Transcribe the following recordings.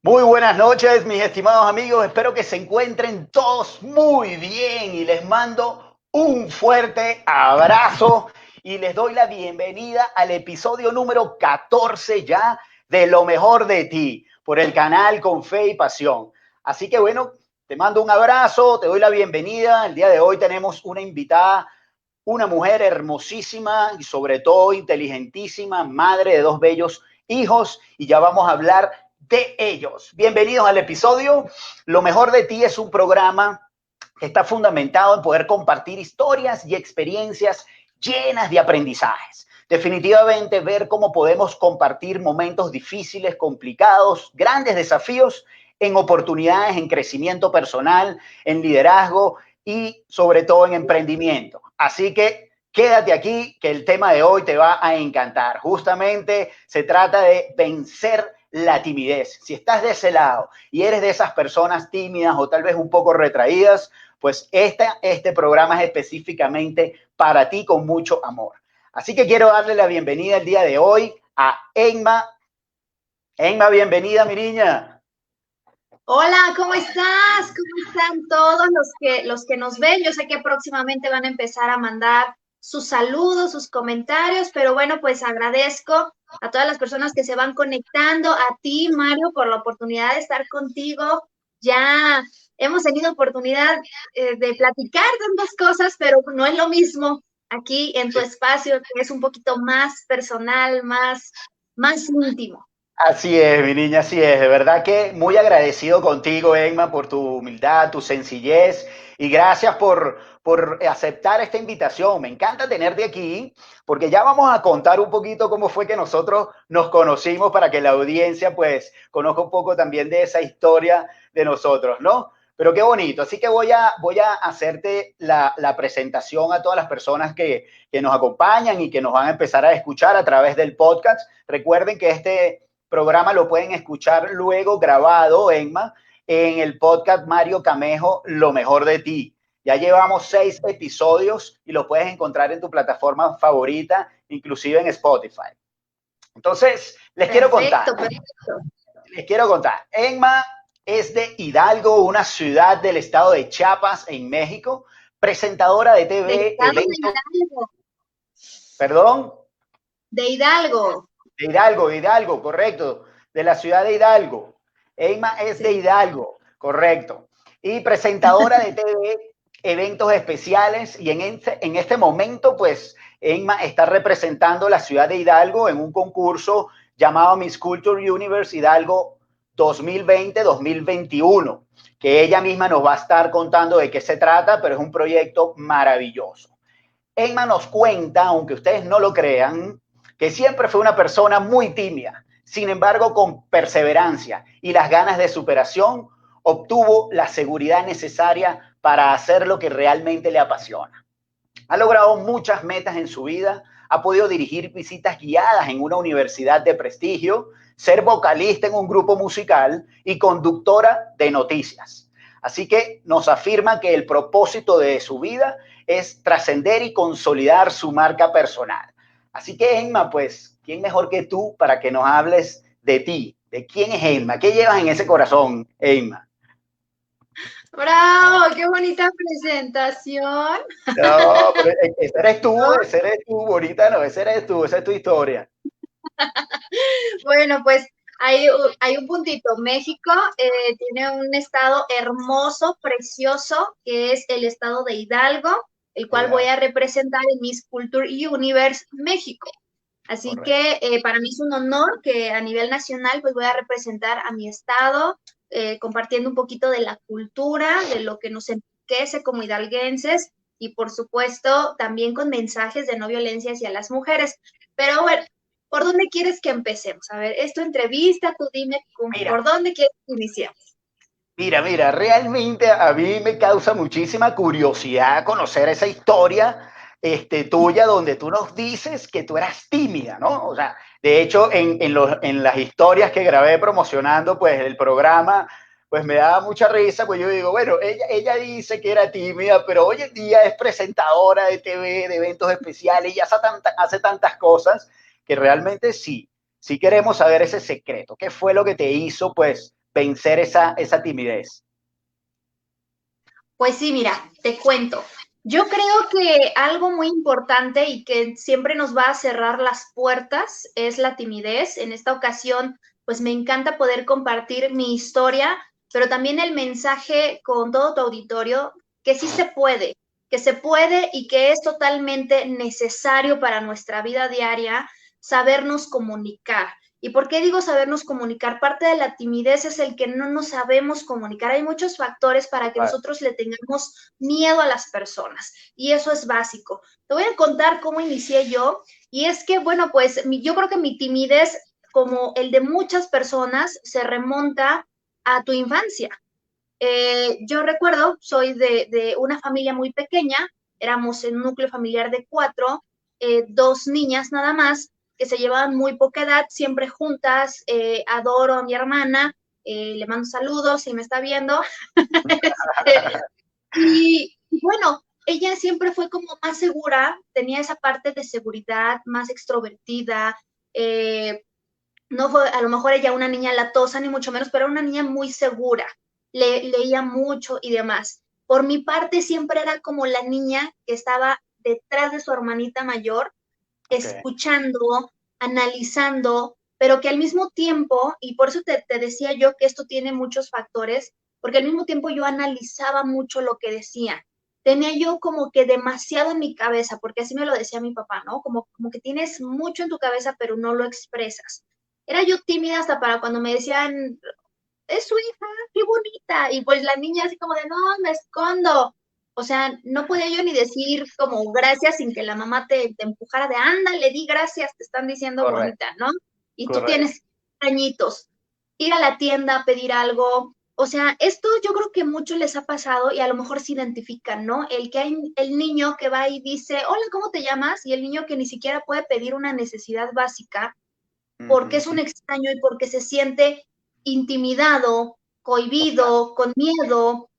Muy buenas noches, mis estimados amigos. Espero que se encuentren todos muy bien y les mando un fuerte abrazo y les doy la bienvenida al episodio número 14 ya de Lo Mejor de Ti por el canal Con Fe y Pasión. Así que bueno, te mando un abrazo, te doy la bienvenida. El día de hoy tenemos una invitada, una mujer hermosísima y sobre todo inteligentísima, madre de dos bellos hijos, y ya vamos a hablar de ellos. Bienvenidos al episodio. Lo Mejor de Ti es un programa que está fundamentado en poder compartir historias y experiencias llenas de aprendizajes. Definitivamente ver cómo podemos compartir momentos difíciles, complicados, grandes desafíos en oportunidades, en crecimiento personal, en liderazgo y sobre todo en emprendimiento. Así que quédate aquí, que el tema de hoy te va a encantar. Justamente se trata de vencer la timidez. Si estás de ese lado y eres de esas personas tímidas o tal vez un poco retraídas, pues este programa es específicamente para ti con mucho amor. Así que quiero darle la bienvenida el día de hoy a Emma. Emma, bienvenida, mi niña. Hola, ¿cómo estás? ¿Cómo están todos los que nos ven? Yo sé que próximamente van a empezar a mandar sus saludos, sus comentarios, pero bueno, pues agradezco a todas las personas que se van conectando, a ti, Mario, por la oportunidad de estar contigo. Ya hemos tenido oportunidad de platicar tantas cosas, pero no es lo mismo aquí en tu Sí. espacio, que es un poquito más personal, más íntimo. Así es, mi niña, así es. De verdad que muy agradecido contigo, Emma, por tu humildad, tu sencillez y gracias por aceptar esta invitación. Me encanta tenerte aquí porque ya vamos a contar un poquito cómo fue que nosotros nos conocimos para que la audiencia pues conozca un poco también de esa historia de nosotros, ¿no? Pero qué bonito. Así que voy a hacerte la presentación a todas las personas que nos acompañan y que nos van a empezar a escuchar a través del podcast. Recuerden que este programa lo pueden escuchar luego grabado, Emma, en el podcast Mario Camejo, Lo Mejor de Ti. Ya llevamos 6 episodios y lo puedes encontrar en tu plataforma favorita, inclusive en Spotify. Entonces, Perfecto, perfecto. les quiero contar. Emma es de Hidalgo, una ciudad del estado de Chiapas, en México, presentadora de Del TV, estado de eventos, Hidalgo. perdón, De Hidalgo. de Hidalgo, correcto, de la ciudad de Hidalgo. Emma es de Sí. Hidalgo, correcto. Y presentadora de TV, eventos especiales. Y en este momento, pues, Emma está representando la ciudad de Hidalgo en un concurso llamado Miss Culture Universe Hidalgo 2020-2021, que ella misma nos va a estar contando de qué se trata, pero es un proyecto maravilloso. Emma nos cuenta, aunque ustedes no lo crean, que siempre fue una persona muy tímida. Sin embargo, con perseverancia y las ganas de superación, obtuvo la seguridad necesaria para hacer lo que realmente le apasiona. Ha logrado muchas metas en su vida, ha podido dirigir visitas guiadas en una universidad de prestigio, ser vocalista en un grupo musical y conductora de noticias. Así que nos afirma que el propósito de su vida es trascender y consolidar su marca personal. Así que, Emma, pues, ¿quién mejor que tú para que nos hables de ti? ¿De quién es Emma? ¿Qué llevas en ese corazón, Emma? ¡Bravo! ¡Qué bonita presentación! No, pero ese eres tú, bonita, no, ese eres tú, esa es tu historia. Bueno, pues hay un puntito. México tiene un estado hermoso, precioso, que es el estado de Hidalgo, el cual voy Hidalgo, a representar en Miss Culture Universe México. Así correcto. que para mí es un honor que a nivel nacional pues voy a representar a mi estado, compartiendo un poquito de la cultura, de lo que nos enriquece como hidalguenses y por supuesto también con mensajes de no violencia hacia las mujeres. Pero bueno, ¿por dónde quieres que empecemos? A ver, es tu entrevista, tú dime Mira, por dónde quieres que iniciemos. mira, realmente a mí me causa muchísima curiosidad conocer esa historia tuya donde tú nos dices que tú eras tímida, ¿no? O sea, de hecho, en las historias que grabé promocionando pues el programa, pues me daba mucha risa, pues yo digo, bueno, ella dice que era tímida, pero hoy en día es presentadora de TV, de eventos especiales y hace tantas cosas que realmente sí queremos saber ese secreto. ¿Qué fue lo que te hizo pues vencer esa timidez? Pues sí, mira, te cuento. Yo creo que algo muy importante y que siempre nos va a cerrar las puertas es la timidez. En esta ocasión, pues me encanta poder compartir mi historia, pero también el mensaje con todo tu auditorio, que se puede y que es totalmente necesario para nuestra vida diaria sabernos comunicar. ¿Y por qué digo sabernos comunicar? Parte de la timidez es el que no nos sabemos comunicar. Hay muchos factores para que Vale. nosotros le tengamos miedo a las personas y eso es básico. Te voy a contar cómo inicié yo y es que, bueno, pues yo creo que mi timidez, como el de muchas personas, se remonta a tu infancia. Yo recuerdo, soy de una familia muy pequeña, éramos en un núcleo familiar de 4, 2 niñas nada más, que se llevaban muy poca edad, siempre juntas, adoro a mi hermana, le mando saludos si me está viendo. Y bueno, ella siempre fue como más segura, tenía esa parte de seguridad, más extrovertida, no fue a lo mejor ella una niña latosa, ni mucho menos, pero era una niña muy segura, leía mucho y demás. Por mi parte, siempre era como la niña que estaba detrás de su hermanita mayor, Okay. escuchando, analizando, pero que al mismo tiempo, y por eso te decía yo que esto tiene muchos factores, porque al mismo tiempo yo analizaba mucho lo que decía. Tenía yo como que demasiado en mi cabeza, porque así me lo decía mi papá, ¿no? Como que tienes mucho en tu cabeza, pero no lo expresas. Era yo tímida hasta para cuando me decían, es su hija, qué bonita. Y pues la niña así como de, no, me escondo. O sea, no podía yo ni decir como gracias sin que la mamá te empujara de, anda, le di gracias, te están diciendo Correcto, bonita, ¿no? Y tú correcto. tienes añitos. Ir a la tienda a pedir algo. O sea, esto yo creo que muchos les ha pasado y a lo mejor se identifican, ¿no? El que hay el niño que va y dice, hola, ¿cómo te llamas? Y el niño que ni siquiera puede pedir una necesidad básica porque es un extraño y porque se siente intimidado, cohibido, con miedo.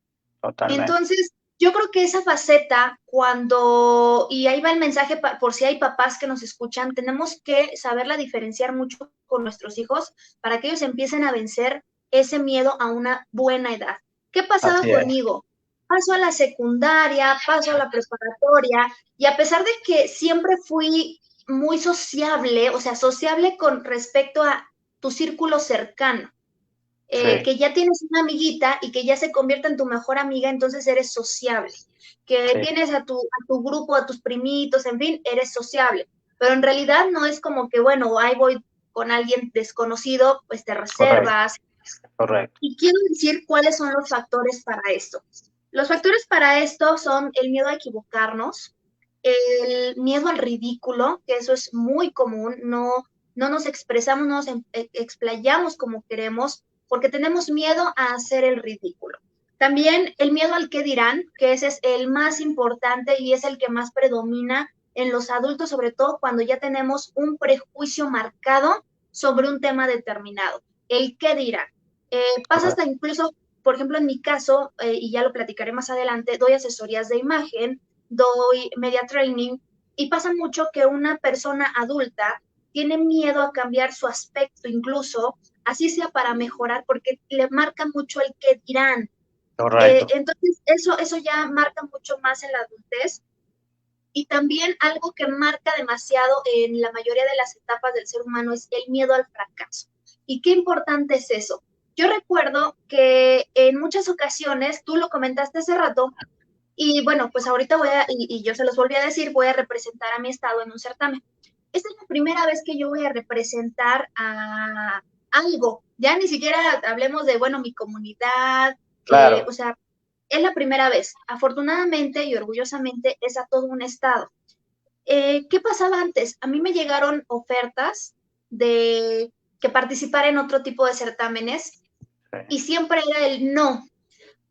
Totalmente. Entonces, yo creo que esa faceta, cuando, y ahí va el mensaje por si hay papás que nos escuchan, tenemos que saberla diferenciar mucho con nuestros hijos para que ellos empiecen a vencer ese miedo a una buena edad. ¿Qué pasaba Así es. conmigo? Paso a la secundaria, paso a la preparatoria, y a pesar de que siempre fui muy sociable, o sea, sociable con respecto a tu círculo cercano, Sí, que ya tienes una amiguita y que ya se convierte en tu mejor amiga, entonces eres sociable. Que sí, tienes a tu grupo, a tus primitos, en fin, eres sociable. Pero en realidad no es como que, bueno, ahí voy con alguien desconocido, pues te correcto, reservas. correcto. Y quiero decir cuáles son los factores para esto. Los factores para esto son el miedo a equivocarnos, el miedo al ridículo, que eso es muy común, no nos expresamos, no nos explayamos como queremos, porque tenemos miedo a hacer el ridículo. También el miedo al qué dirán, que ese es el más importante y es el que más predomina en los adultos, sobre todo cuando ya tenemos un prejuicio marcado sobre un tema determinado. El qué dirán. Pasa hasta Correcto. incluso, por ejemplo, en mi caso, y ya lo platicaré más adelante, doy asesorías de imagen, doy media training, y pasa mucho que una persona adulta tiene miedo a cambiar su aspecto, incluso, así sea para mejorar, porque le marca mucho el qué dirán. Correcto. Entonces, eso ya marca mucho más en la adultez. Y también algo que marca demasiado en la mayoría de las etapas del ser humano es el miedo al fracaso. ¿Y qué importante es eso? Yo recuerdo que en muchas ocasiones, tú lo comentaste hace rato, y bueno, pues ahorita y yo se los volví a decir, voy a representar a mi estado en un certamen. Esta es la primera vez que yo voy a representar a algo, ya ni siquiera hablemos de, bueno, mi comunidad, Claro. o sea, es la primera vez. Afortunadamente y orgullosamente es a todo un estado. ¿Qué pasaba antes? A mí me llegaron ofertas de que participara en otro tipo de certámenes Sí. y siempre era el no.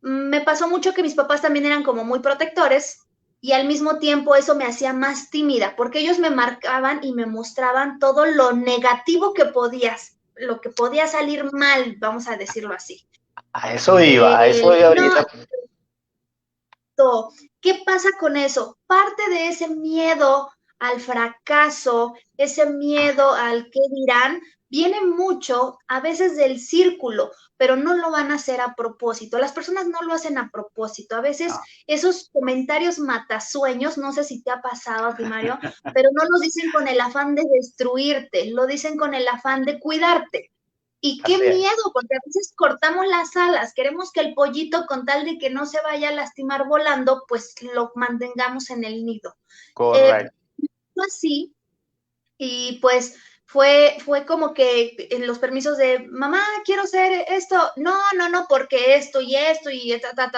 Me pasó mucho que mis papás también eran como muy protectores y al mismo tiempo eso me hacía más tímida porque ellos me marcaban y me mostraban todo lo negativo que lo que podía salir mal, vamos a decirlo así. A eso iba No, ahorita. ¿qué pasa con eso? Parte de ese miedo al fracaso, ese miedo al qué dirán, viene mucho a veces del círculo, pero no lo van a hacer a propósito. Las personas no lo hacen a propósito. A veces No. esos comentarios matasueños, no sé si te ha pasado a ti, Mario, pero no los dicen con el afán de destruirte, lo dicen con el afán de cuidarte. Y qué Así es, miedo, porque a veces cortamos las alas, queremos que el pollito, con tal de que no se vaya a lastimar volando, pues lo mantengamos en el nido. Eh, correcto. Así, y pues fue como que en los permisos de, mamá, quiero hacer esto, no, no, no, porque esto y ta.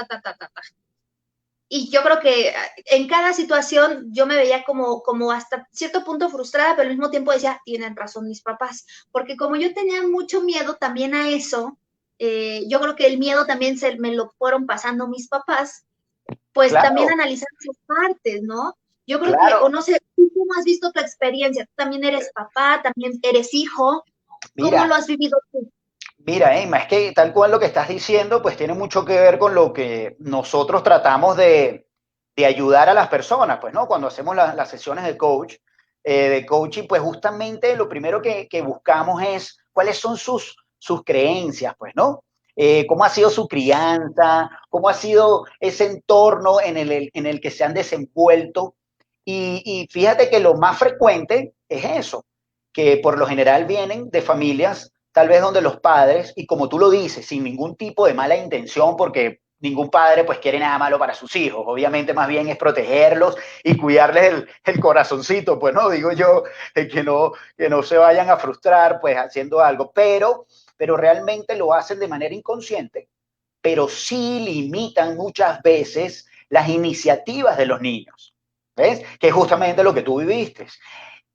Y yo creo que en cada situación yo me veía como hasta cierto punto frustrada, pero al mismo tiempo decía, tienen razón mis papás, porque como yo tenía mucho miedo también a eso, yo creo que el miedo también me lo fueron pasando mis papás, pues también Claro, analizar sus partes, ¿no? Yo creo que, o claro. no sé, ¿tú cómo has visto tu experiencia? Tú también eres papá, también eres hijo, ¿cómo lo Mira, has vivido tú? mira, Emma, es que tal cual lo que estás diciendo, pues tiene mucho que ver con lo que nosotros tratamos de ayudar a las personas, pues, ¿no? Cuando hacemos las sesiones de coaching, pues justamente lo primero que buscamos es cuáles son sus creencias, pues, ¿no? Cómo ha sido su crianza, cómo ha sido ese entorno en el que se han desenvuelto. Y fíjate que lo más frecuente es eso, que por lo general vienen de familias tal vez donde los padres, y como tú lo dices, sin ningún tipo de mala intención, porque ningún padre pues quiere nada malo para sus hijos, obviamente más bien es protegerlos y cuidarles el corazoncito, pues no, digo yo, que no se vayan a frustrar pues haciendo algo, pero realmente lo hacen de manera inconsciente, pero sí limitan muchas veces las iniciativas de los niños, ¿ves? Que es justamente lo que tú viviste.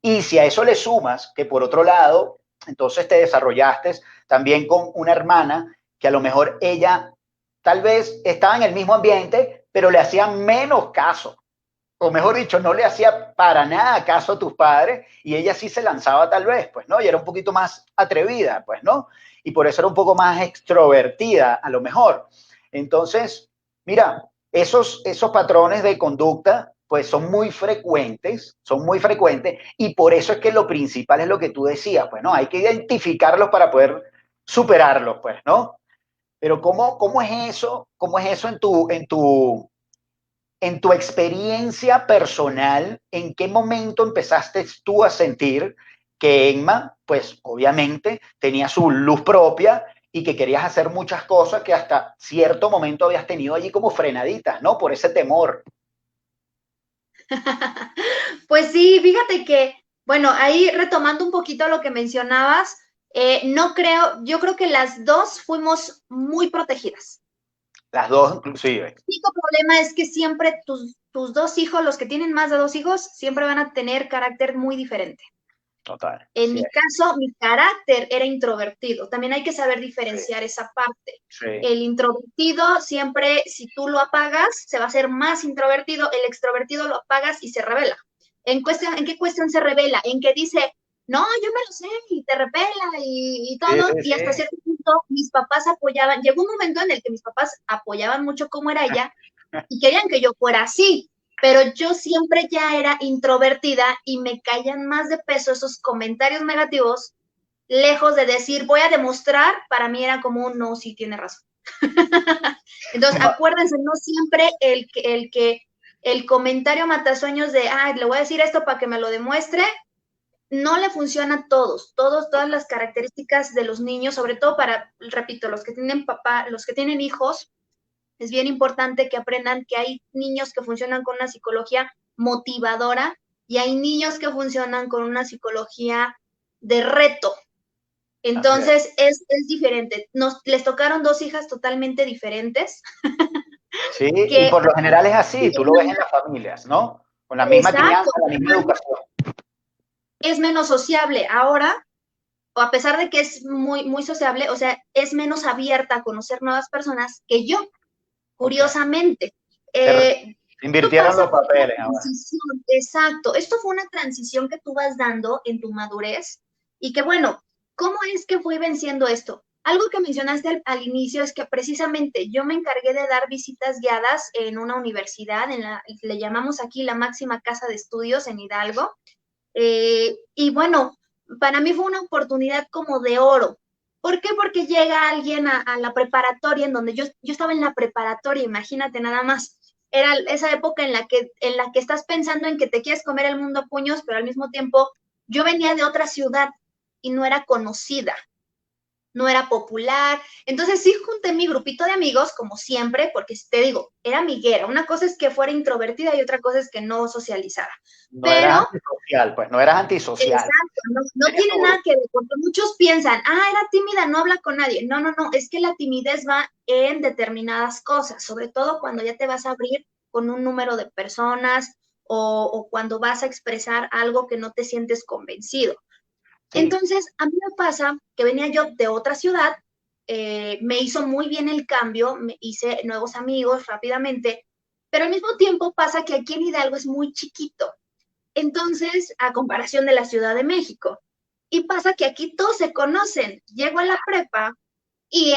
Y si a eso le sumas que por otro lado, entonces te desarrollaste también con una hermana que a lo mejor ella tal vez estaba en el mismo ambiente, pero le hacía menos caso, o mejor dicho, no le hacía para nada caso a tus padres y ella sí se lanzaba tal vez, pues, ¿no? Y era un poquito más atrevida, pues, ¿no? Y por eso era un poco más extrovertida, a lo mejor. Entonces, mira, esos patrones de conducta, pues son muy frecuentes, y por eso es que lo principal es lo que tú decías, pues, ¿no? Hay que identificarlos para poder superarlos, pues, ¿no? Pero ¿cómo es eso? ¿Cómo es eso en tu experiencia personal, ¿en qué momento empezaste tú a sentir que Emma, pues obviamente tenía su luz propia y que querías hacer muchas cosas que hasta cierto momento habías tenido allí como frenaditas, ¿no? Por ese temor. Pues sí, fíjate que, bueno, ahí retomando un poquito lo que mencionabas, no creo, yo creo que las dos fuimos muy protegidas. Las dos inclusive. El único problema es que siempre tus dos hijos, los que tienen más de dos hijos, siempre van a tener carácter muy diferente. Total, En así mi es. caso, mi carácter era introvertido. También hay que saber Sí, diferenciar esa parte. sí, El introvertido siempre, si tú lo apagas, se va a hacer más introvertido. El extrovertido lo apagas y se revela. ¿En qué cuestión se revela? En que dice, no, yo me lo sé, y te revela y sí, todo. sí, Y hasta sí. cierto punto, mis papás apoyaban. Llegó un momento en el que mis papás apoyaban mucho cómo era ella y querían que yo fuera así, pero yo siempre ya era introvertida y me caían más de peso esos comentarios negativos, lejos de decir voy a demostrar, para mí era como un no, sí tiene razón. Entonces, No, acuérdense, no siempre el comentario matasueños de, ah, le voy a decir esto para que me lo demuestre, no le funciona a todas las características de los niños, sobre todo para, repito, los que tienen papá, los que tienen hijos, es bien importante que aprendan que hay niños que funcionan con una psicología motivadora y hay niños que funcionan con una psicología de reto. así es. Entonces es diferente. Les tocaron dos hijas totalmente diferentes Sí, y que por lo general es así, tú lo ves en las familias, ¿no? Con la misma crianza, exacto, la misma educación. es menos sociable ahora, o a pesar de que es muy, muy sociable, o sea, es menos abierta a conocer nuevas personas que yo, Ok. curiosamente. Se Esto invirtieron pasa los por una papeles ahora. transición, exacto. Esto fue una transición que tú vas dando en tu madurez y que bueno, ¿cómo es que fui venciendo esto? Algo que mencionaste al inicio es que precisamente yo me encargué de dar visitas guiadas en una universidad, le llamamos aquí la máxima casa de estudios en Hidalgo. Y bueno, para mí fue una oportunidad como de oro. ¿Por qué? Porque llega alguien a la preparatoria, en donde yo estaba en la preparatoria, imagínate nada más. Era esa época en la que estás pensando en que te quieres comer el mundo a puños, pero al mismo tiempo yo venía de otra ciudad y no era conocida, no era popular. Entonces sí junté mi grupito de amigos, como siempre, porque te digo, era amiguera. Una cosa es que fuera introvertida y otra cosa es que no socializara. No eras Pero antisocial, pues no eras antisocial. exacto, no tiene nada que ver, porque muchos piensan, era tímida, no habla con nadie. No, no, no, es que la timidez va en determinadas cosas, sobre todo cuando ya te vas a abrir con un número de personas o cuando vas a expresar algo que no te sientes convencido. Sí, Entonces, a mí me pasa que venía yo de otra ciudad, me hizo muy bien el cambio, me hice nuevos amigos rápidamente, pero al mismo tiempo pasa que aquí en Hidalgo es muy chiquito. Entonces, a comparación de la Ciudad de México. Y pasa que aquí todos se conocen. Llego a la prepa y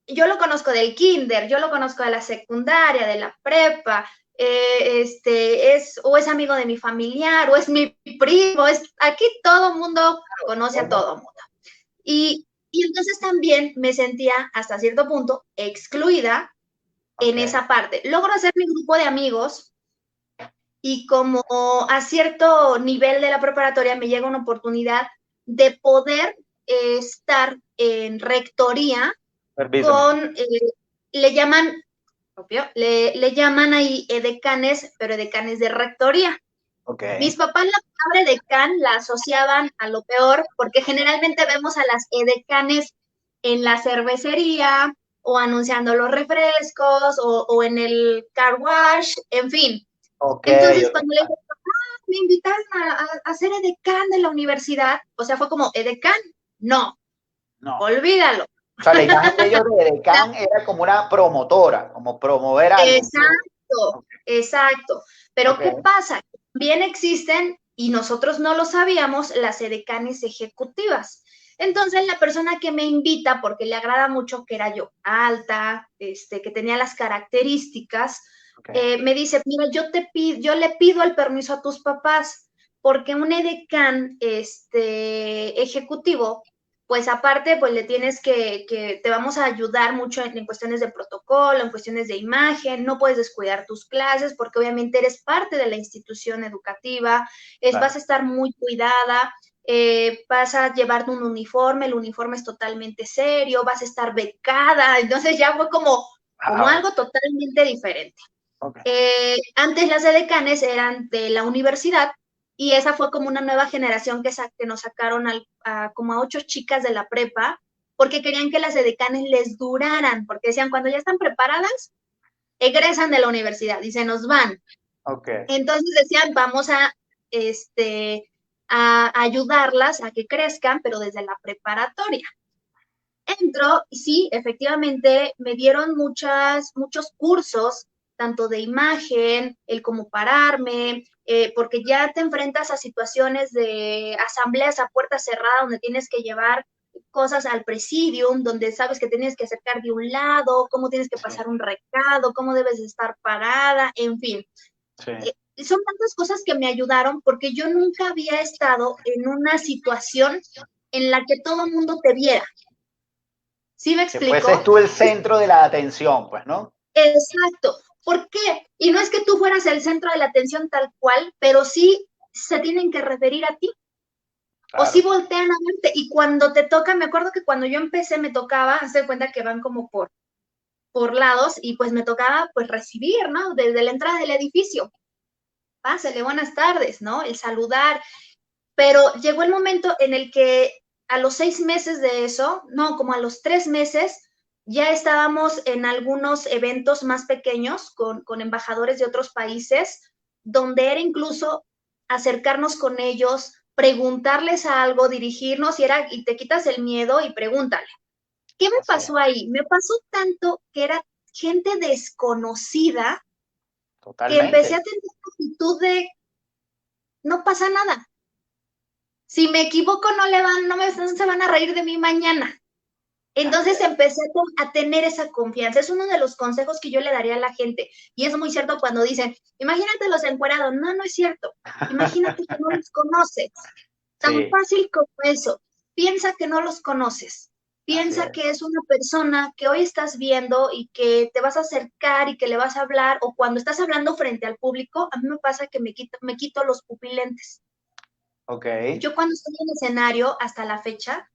yo lo conozco del kinder, yo lo conozco de la secundaria, de la prepa, o es amigo de mi familiar, o es mi primo, aquí todo el mundo conoce a todo el mundo. Y entonces también me sentía hasta cierto punto excluida en ok. esa parte. Logro hacer mi grupo de amigos, y como a cierto nivel de la preparatoria me llega una oportunidad de poder estar en rectoría Permíteme. con, le llaman, le llaman ahí edecanes, pero edecanes de rectoría. Ok. Mis papás la palabra edecán la asociaban a lo peor, porque generalmente vemos a las edecanes en la cervecería o anunciando los refrescos o en el car wash, en fin. Ok, Entonces, ok. cuando le dije, me invitaron a ser edecán de la universidad, o sea, fue como, ¿edecán? No, No. olvídalo. O sea, la imagen de ellos de Decán era como una promotora, como promover algo. Exacto, Ok, exacto. Pero ¿qué ok. pasa? Bien existen, y nosotros no lo sabíamos, las edecanes ejecutivas. Entonces, la persona que me invita, porque le agrada mucho que era yo alta, que tenía las características, Ok. me dice, mira, yo le pido el permiso a tus papás, porque un edecán ejecutivo, pues aparte, pues le tienes que te vamos a ayudar mucho en cuestiones de protocolo, en cuestiones de imagen, no puedes descuidar tus clases porque obviamente eres parte de la institución educativa, vas Claro. a estar muy cuidada, vas a llevar un uniforme, el uniforme es totalmente serio, vas a estar becada, entonces ya fue como Wow. algo totalmente diferente. Ok. Antes las edecanes eran de la universidad y esa fue como una nueva generación que nos sacaron como a 8 chicas de la prepa porque querían que las edecanes les duraran, porque decían, cuando ya están preparadas, egresan de la universidad y se nos van. Ok. Entonces decían, vamos a ayudarlas a que crezcan, pero desde la preparatoria. Entro y sí, efectivamente, me dieron muchos cursos, tanto de imagen, el cómo pararme, porque ya te enfrentas a situaciones de asambleas a puerta cerrada donde tienes que llevar cosas al presidium, donde sabes que tienes que acercar de un lado, cómo tienes que Sí, pasar un recado, cómo debes estar parada, en fin. sí. Son tantas cosas que me ayudaron porque yo nunca había estado en una situación en la que todo el mundo te viera. ¿Sí me Que fueses explico? tú el centro de la atención, pues, ¿no? Exacto. ¿Por qué? Y no es que tú fueras el centro de la atención tal cual, pero sí se tienen que referir a ti o sí Claro. voltean a verte. Y cuando te toca, me acuerdo que cuando yo empecé me tocaba, hacer cuenta que van como por lados y pues me tocaba pues recibir, ¿no? Desde la entrada del edificio. Pásale, buenas tardes, ¿no? El saludar. Pero llegó el momento en el que a los 6 meses de eso, no, como a los 3 meses, ya estábamos en algunos eventos más pequeños con embajadores de otros países, donde era incluso acercarnos con ellos, preguntarles algo, dirigirnos y te quitas el miedo y pregúntale. ¿Qué me Así es. pasó ahí? Me pasó tanto que era gente desconocida que empecé Totalmente. a tener la actitud de no pasa nada. Si me equivoco, no se van a reír de mí mañana. Así Entonces es. empecé a tener esa confianza. Es uno de los consejos que yo le daría a la gente. Y es muy cierto cuando dicen, imagínate los encuerados. No, no es cierto. Imagínate que no los conoces. Tan Sí, fácil como eso. Piensa que no los conoces. así Piensa es. que es una persona que hoy estás viendo y que te vas a acercar y que le vas a hablar, o cuando estás hablando frente al público, a mí me pasa que me quito los pupilentes. Ok. Yo cuando estoy en escenario hasta la fecha,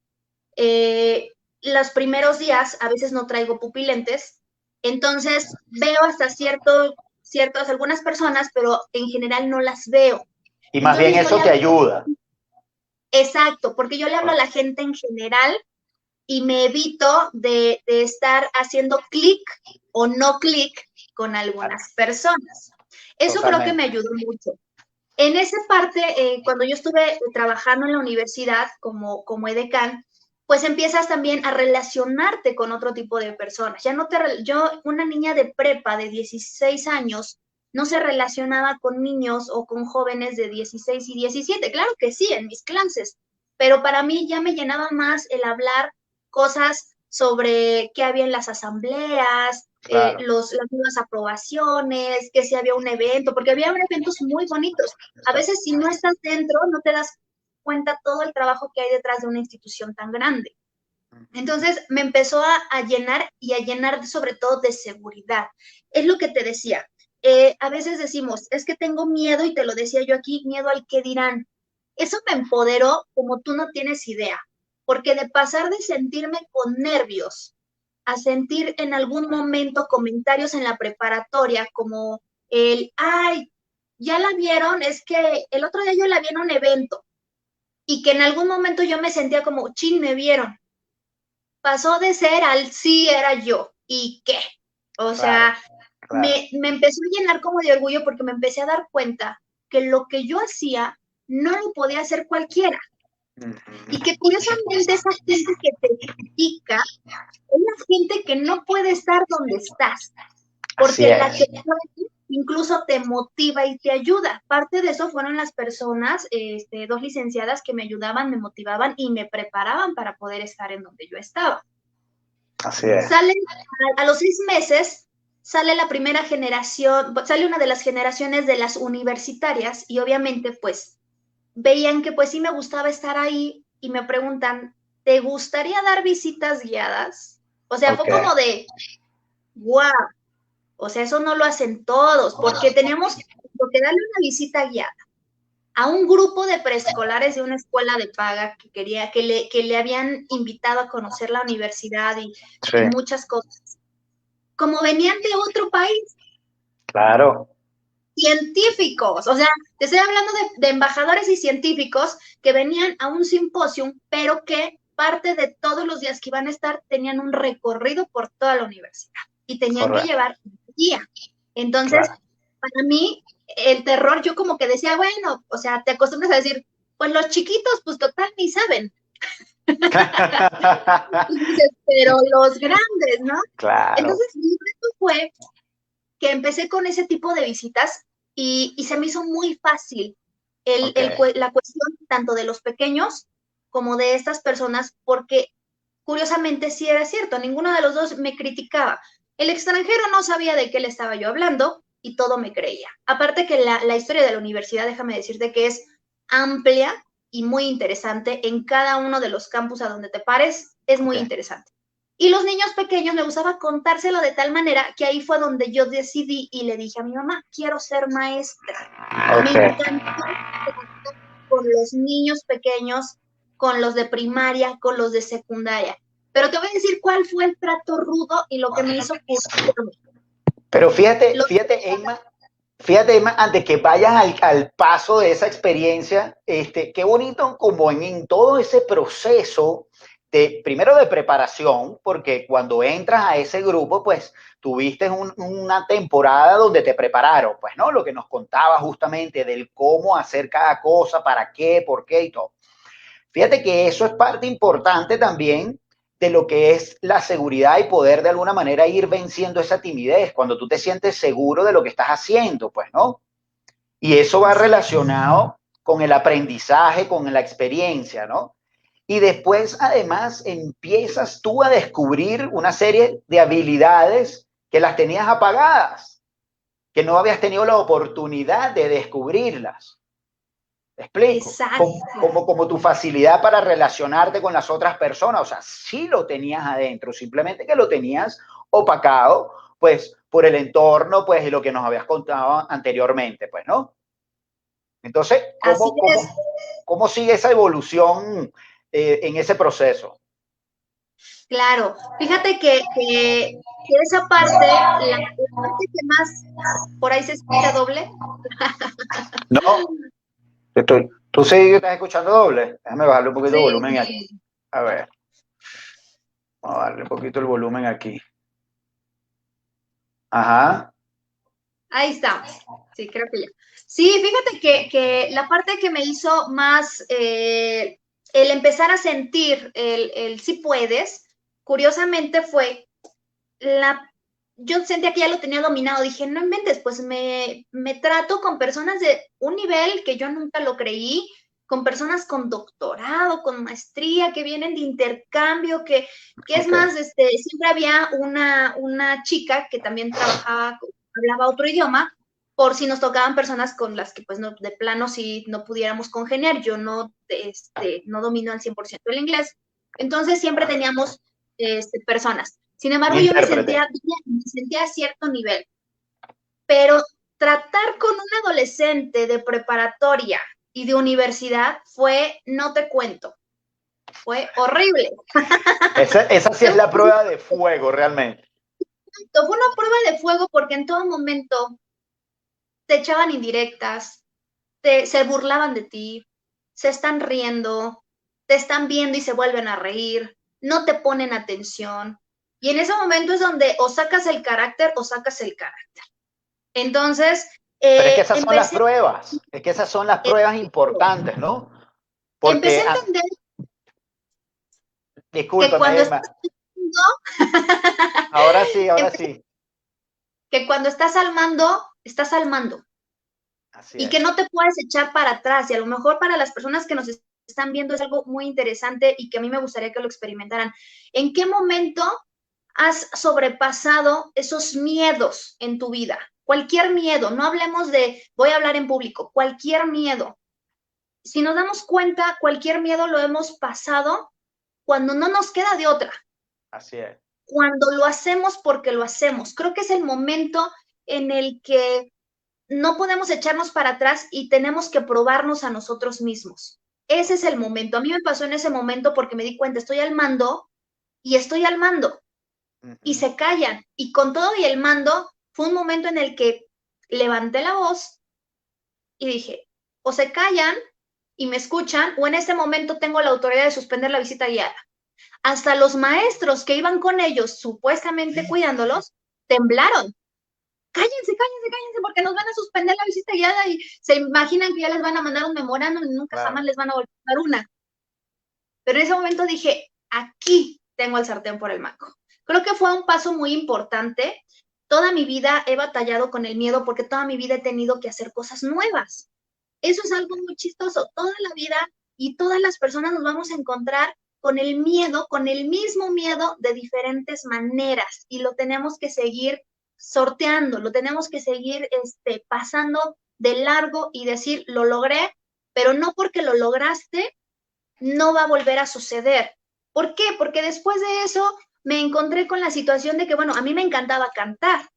eh, los primeros días a veces no traigo pupilentes, entonces veo hasta ciertas, algunas personas, pero en general no las veo. Y más bien Entonces yo eso le te hablo, ayuda. exacto, porque yo le hablo a la gente en general y me evito de estar haciendo clic o no clic con algunas personas. Eso creo que me Totalmente. ayudó mucho. En esa parte, cuando yo estuve trabajando en la universidad como edecán, pues empiezas también a relacionarte con otro tipo de personas. Ya no te, yo, una niña de prepa de 16 años, no se relacionaba con niños o con jóvenes de 16 y 17. Claro que sí, en mis clases, pero para mí ya me llenaba más el hablar cosas sobre qué había en las asambleas, Claro. las nuevas aprobaciones, que si había un evento, porque había eventos muy bonitos. A veces si no estás dentro, no te das cuenta todo el trabajo que hay detrás de una institución tan grande. Entonces me empezó a llenar y a llenar sobre todo de seguridad. Es lo que te decía. A veces decimos, es que tengo miedo, y te lo decía yo aquí, miedo al que dirán. Eso me empoderó como tú no tienes idea, porque de pasar de sentirme con nervios a sentir en algún momento comentarios en la preparatoria como ay, ya la vieron, es que el otro día yo la vi en un evento y que en algún momento yo me sentía como, chin, me vieron. Pasó de ser al sí era yo. ¿Y qué? O Claro, sea, claro. me empezó a llenar como de orgullo porque me empecé a dar cuenta que lo que yo hacía no lo podía hacer cualquiera. Y Ujú. que curiosamente esa gente que te critica es la gente que no puede estar donde estás, Así porque la que es. puede incluso te motiva y te ayuda. Parte de eso fueron las personas, dos licenciadas que me ayudaban, me motivaban y me preparaban para poder estar en donde yo estaba. Así es. Sale a los 6 meses, sale la primera generación, sale una de las generaciones de las universitarias y obviamente pues veían que pues sí me gustaba estar ahí y me preguntan, ¿te gustaría dar visitas guiadas? O sea, Ok. fue como de, wow, o sea, eso no lo hacen todos, porque teníamos que darle una visita guiada a un grupo de preescolares de una escuela de paga que quería, que le habían invitado a conocer la universidad Sí, y muchas cosas. Como venían de otro país, claro. científicos, o sea, te estoy hablando de embajadores y científicos que venían a un simposium, pero que parte de todos los días que iban a estar tenían un recorrido por toda la universidad y tenían que Correcto. llevar un guía. Entonces, Claro. para mí, el terror, yo como que decía, bueno, o sea, te acostumbras a decir, pues los chiquitos, pues total, ni saben. Y dices, pero los grandes, ¿no? Claro. Entonces, mi reto fue que empecé con ese tipo de visitas y se me hizo muy fácil Ok. la cuestión tanto de los pequeños como de estas personas, porque curiosamente sí era cierto, ninguno de los dos me criticaba. El extranjero no sabía de qué le estaba yo hablando y todo me creía. Aparte que la historia de la universidad, déjame decirte que es amplia y muy interesante en cada uno de los campus a donde te pares, es muy Ok. interesante. Y los niños pequeños me gustaba contárselo de tal manera que ahí fue donde yo decidí y le dije a mi mamá, quiero ser maestra. Me Ok. encantó con los niños pequeños, con los de primaria, con los de secundaria. Pero te voy a decir cuál fue el trato rudo y lo que me hizo curtirme. Pero fíjate, Los, fíjate, Emma, antes que vayas al paso de esa experiencia, qué bonito como en todo ese proceso de, primero de preparación, porque cuando entras a ese grupo, pues tuviste una temporada donde te prepararon, pues, ¿no? Lo que nos contaba justamente del cómo hacer cada cosa, para qué, por qué y todo. Fíjate que eso es parte importante también de lo que es la seguridad y poder de alguna manera ir venciendo esa timidez cuando tú te sientes seguro de lo que estás haciendo, pues, ¿no? Y eso va así es. relacionado con el aprendizaje, con la experiencia, ¿no? Y después, además, empiezas tú a descubrir una serie de habilidades que las tenías apagadas, que no habías tenido la oportunidad de descubrirlas. ¿Me explico? Exacto. Como tu facilidad para relacionarte con las otras personas, o sea, sí lo tenías adentro, simplemente que lo tenías opacado, pues, por el entorno, pues, y lo que nos habías contado anteriormente, pues, ¿no? Entonces, Así es. ¿cómo sigue esa evolución en ese proceso? Claro, fíjate que esa parte, la parte que más por ahí se escucha doble. No, tú sí estás escuchando doble. Déjame bajarle un poquito el Sí, volumen aquí. A ver, vamos a darle un poquito el volumen aquí. Ajá. ahí estamos. Sí, creo que ya. Sí, fíjate que la parte que me hizo más el empezar a sentir el sí puedes, curiosamente fue la, yo sentía que ya lo tenía dominado, dije, no inventes, pues me trato con personas de un nivel que yo nunca lo creí, con personas con doctorado, con maestría, que vienen de intercambio, que es Ok. más, siempre había una chica que también trabajaba, hablaba otro idioma, por si nos tocaban personas con las que pues no, de plano si no pudiéramos congeniar, yo no, no domino al 100% el inglés, entonces siempre teníamos personas. Sin Un embargo, yo intérprete. me sentía a cierto nivel, pero tratar con un adolescente de preparatoria y de universidad fue, no te cuento, fue horrible. Esa sí es la prueba de fuego, realmente. Fue una prueba de fuego porque en todo momento te echaban indirectas, se burlaban de ti, se están riendo, te están viendo y se vuelven a reír, no te ponen atención. Y en ese momento es donde o sacas el carácter o sacas el carácter. Entonces, Pero es que esas son las empecé, pruebas. Es que esas son las pruebas importantes, ¿no? empecé Porque, a entender que discúlpame, cuando Emma. estás Ahora sí, ahora sí. que cuando estás al mando Así y que es. no te puedes echar para atrás. Y a lo mejor para las personas que nos están viendo es algo muy interesante y que a mí me gustaría que lo experimentaran. ¿En qué momento has sobrepasado esos miedos en tu vida? Cualquier miedo, no hablemos de voy a hablar en público, cualquier miedo. Si nos damos cuenta, cualquier miedo lo hemos pasado cuando no nos queda de otra, Así es. cuando lo hacemos porque lo hacemos. Creo que es el momento en el que no podemos echarnos para atrás y tenemos que probarnos a nosotros mismos. Ese es el momento. A mí me pasó en ese momento porque me di cuenta, estoy al mando y estoy al mando y Ujú. se callan. Y con todo y el mando, fue un momento en el que levanté la voz y dije, o se callan y me escuchan, o en este momento tengo la autoridad de suspender la visita guiada. Hasta los maestros que iban con ellos, supuestamente cuidándolos, temblaron. Cállense, porque nos van a suspender la visita guiada y se imaginan que ya les van a mandar un memorándum y nunca Claro. jamás les van a volver a dar una. Pero en ese momento dije, aquí tengo el sartén por el mango. Creo que fue un paso muy importante. Toda mi vida he batallado con el miedo porque toda mi vida he tenido que hacer cosas nuevas. Eso es algo muy chistoso. Toda la vida y todas las personas nos vamos a encontrar con el miedo, con el mismo miedo de diferentes maneras y lo tenemos que seguir sorteando, lo tenemos que seguir pasando de largo y decir, lo logré, pero no porque lo lograste, no va a volver a suceder. ¿Por qué? Porque después de eso me encontré con la situación de que, bueno, a mí me encantaba cantar.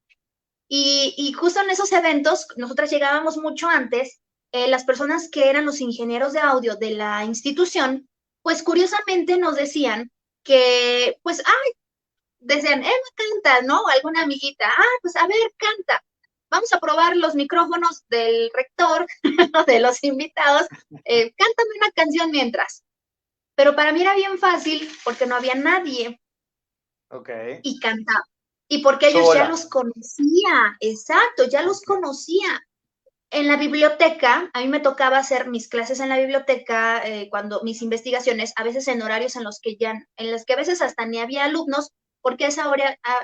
Y justo en esos eventos, nosotras llegábamos mucho antes, las personas que eran los ingenieros de audio de la institución, pues curiosamente nos decían que, pues, decían, Emma canta, ¿no? Alguna amiguita, pues a ver, canta. Vamos a probar los micrófonos del rector, de los invitados, cántame una canción mientras. Pero para mí era bien fácil porque no había nadie Ok. y cantaba. Y porque ellos ya Sola. los conocía, exacto, ya los Ok. conocía. En la biblioteca, a mí me tocaba hacer mis clases en la biblioteca, cuando mis investigaciones, a veces en horarios en los que ya, en los que a veces hasta ni había alumnos, porque a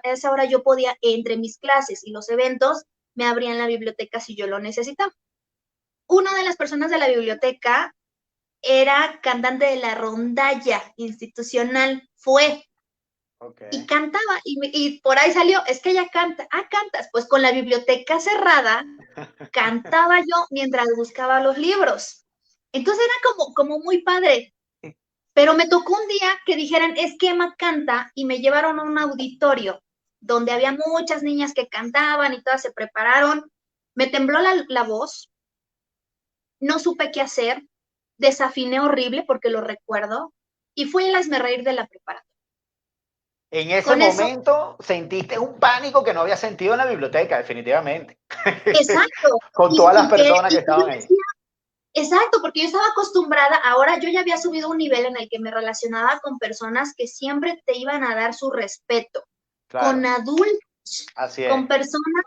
esa hora yo podía, entre mis clases y los eventos, me abrían la biblioteca si yo lo necesitaba. Una de las personas de la biblioteca era cantante de la rondalla institucional, fue, Ok. y cantaba, y por ahí salió, es que ella canta, cantas, pues con la biblioteca cerrada, cantaba yo mientras buscaba los libros. Entonces era como muy padre. Pero me tocó un día que dijeran, es que Emma canta, y me llevaron a un auditorio donde había muchas niñas que cantaban y todas se prepararon. Me tembló la voz, no supe qué hacer, desafiné horrible porque lo recuerdo, y fui el hazmerreír de la preparatoria. En ese Con eso, momento sentiste un pánico que no había sentido en la biblioteca, definitivamente. exacto. Con todas las personas que Y yo estaban ahí. decía, exacto, porque yo estaba acostumbrada, ahora yo ya había subido un nivel en el que me relacionaba con personas que siempre te iban a dar su respeto, con Claro, adultos, así es. con personas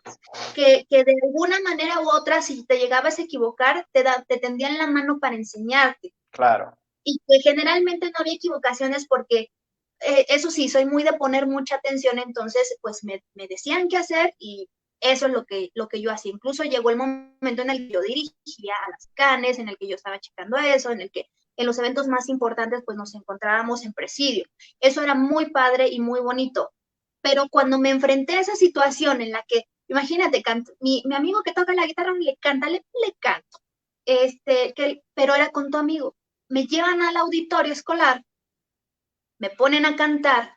que de alguna manera u otra, si te llegabas a equivocar, te tendían la mano para enseñarte. Claro. Y que generalmente no había equivocaciones porque, eso sí, soy muy de poner mucha atención, entonces pues me decían qué hacer y eso es lo que yo hacía. Incluso llegó el momento en el que yo dirigía a las canes, en el que yo estaba checando eso, en el que en los eventos más importantes pues nos encontrábamos en presidio. Eso era muy padre y muy bonito. Pero cuando me enfrenté a esa situación en la que, imagínate, mi amigo que toca la guitarra le canta, le canto, pero era con tu amigo. Me llevan al auditorio escolar, me ponen a cantar,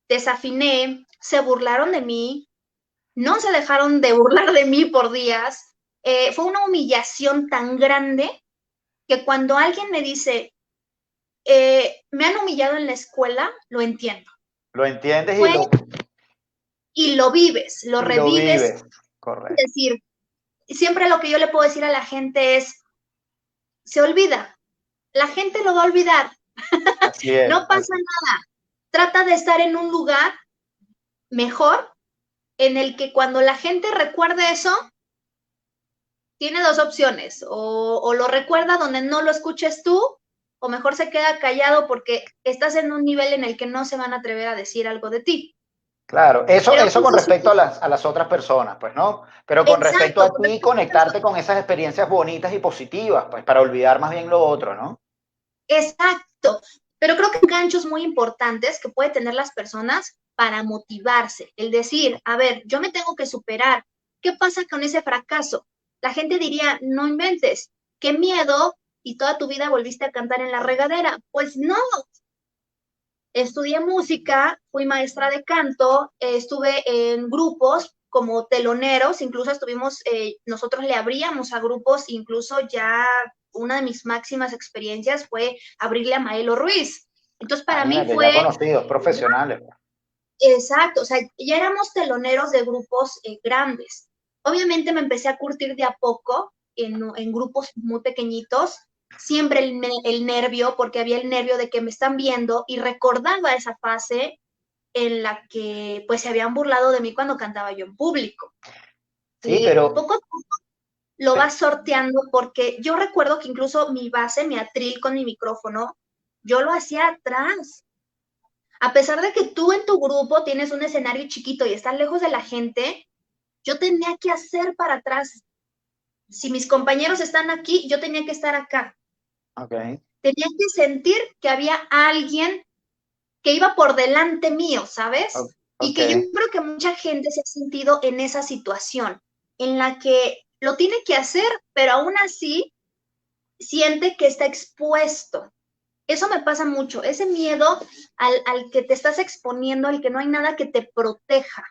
desafiné, se burlaron de mí, no se dejaron de burlar de mí por días. Fue una humillación tan grande que cuando alguien me dice, me han humillado en la escuela, lo entiendo. Lo entiendes Fue, y lo vives, lo y lo revives. vives. Correcto. Es decir, siempre lo que yo le puedo decir a la gente es, se olvida, la gente lo va a olvidar, Así es. no pasa nada. Trata de estar en un lugar mejor en el que cuando la gente recuerde eso, tiene dos opciones, o lo recuerda donde no lo escuches tú, o mejor se queda callado porque estás en un nivel en el que no se van a atrever a decir algo de ti. Claro, Pero eso pues con eso, respecto a las otras personas, pues, ¿no? Pero con respecto exacto, a ti, conectarte con esas experiencias bonitas y positivas, pues, para olvidar más bien lo otro, ¿no? exacto. Pero creo que hay ganchos muy importantes que pueden tener las personas para motivarse. El decir, a ver, yo me tengo que superar. ¿Qué pasa con ese fracaso? La gente diría, no inventes, qué miedo y toda tu vida volviste a cantar en la regadera. Pues no, estudié música, fui maestra de canto, estuve en grupos como teloneros, incluso estuvimos, nosotros le abríamos a grupos, incluso ya una de mis máximas experiencias fue abrirle a Maelo Ruiz. Entonces para mí Imagínate, ya fue, conocidos, profesionales. exacto, o sea, ya éramos teloneros de grupos grandes. Obviamente me empecé a curtir de a poco en grupos muy pequeñitos, siempre el nervio, porque había el nervio de que me están viendo y recordaba esa fase en la que pues se habían burlado de mí cuando cantaba yo en público. Sí, Y pero poco a poco lo vas sorteando porque yo recuerdo que incluso mi base, mi atril con mi micrófono, yo lo hacía atrás. A pesar de que tú en tu grupo tienes un escenario chiquito y estás lejos de la gente, yo tenía que hacer para atrás. Si mis compañeros están aquí, yo tenía que estar acá. okay. Tenía que sentir que había alguien que iba por delante mío, ¿sabes? Y Ok, que yo creo que mucha gente se ha sentido en esa situación, en la que lo tiene que hacer, pero aún así siente que está expuesto. Eso me pasa mucho, ese miedo al que te estás exponiendo, al que no hay nada que te proteja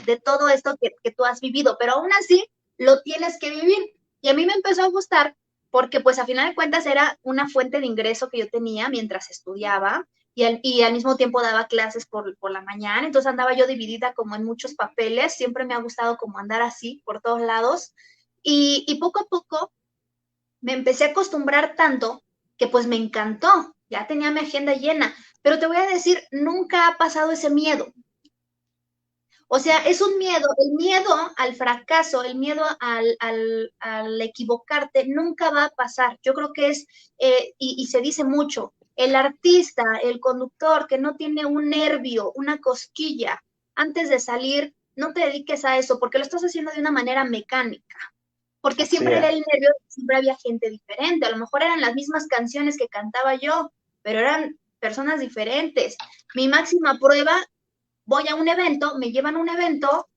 de todo esto que tú has vivido, pero aún así lo tienes que vivir. Y a mí me empezó a gustar porque pues a final de cuentas era una fuente de ingreso que yo tenía mientras estudiaba y al mismo tiempo daba clases por la mañana, entonces andaba yo dividida como en muchos papeles, siempre me ha gustado como andar así por todos lados y poco a poco me empecé a acostumbrar tanto que pues me encantó, ya tenía mi agenda llena, pero te voy a decir, nunca ha pasado ese miedo. O sea, es un miedo, el miedo al fracaso, el miedo al equivocarte, nunca va a pasar. Yo creo que es, y se dice mucho, el artista, el conductor que no tiene un nervio, una cosquilla, antes de salir, no te dediques a eso, porque lo estás haciendo de una manera mecánica. Porque así siempre es. era el nervio, siempre había gente diferente. A lo mejor eran las mismas canciones que cantaba yo, pero eran personas diferentes. Mi máxima prueba, voy a un evento, me llevan a un evento,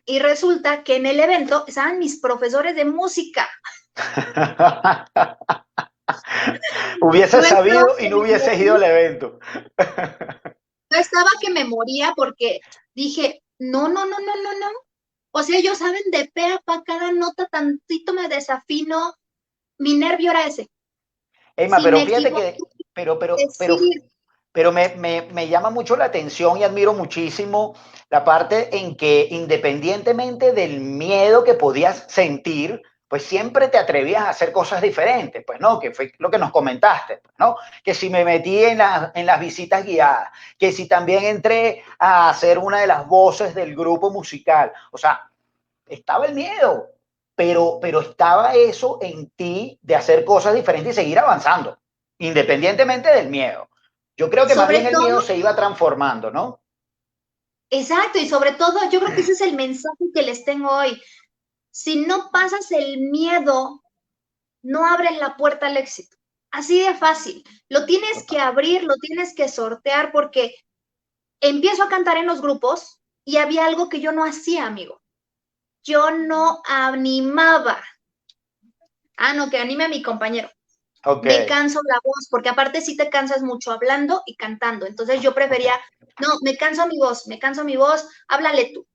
y resulta que en el evento estaban mis profesores de música. Hubiese Yo estaba sabido y que no me hubiese ido moría, al evento. yo estaba que me moría porque dije, no, no, no, no, no, no. O sea, ellos saben de pe a pa cada nota, tantito me desafino, mi nervio era ese. Emma, Si pero me fíjate equivoco, que, pero, pero, pero, decir, pero me llama mucho la atención y admiro muchísimo la parte en que independientemente del miedo que podías sentir, pues siempre te atrevías a hacer cosas diferentes, pues no, que fue lo que nos comentaste, pues, ¿no? Que si me metí en las visitas guiadas, que si también entré a hacer una de las voces del grupo musical, o sea, estaba el miedo, pero estaba eso en ti de hacer cosas diferentes y seguir avanzando, independientemente del miedo. Yo creo que más sobre bien el miedo todo, se iba transformando, ¿no? exacto, y sobre todo, yo creo que ese es el mensaje que les tengo hoy. Si no pasas el miedo, no abres la puerta al éxito. Así de fácil. Lo tienes que Total. abrir, lo tienes que sortear porque empiezo a cantar en los grupos y había algo que yo no hacía, amigo. Yo no animaba. Ah, no, que anime a mi compañero. Ok, Me canso la voz, porque aparte sí te cansas mucho hablando y cantando. Entonces yo ok, prefería, no, me canso mi voz, me canso mi voz, háblale tú.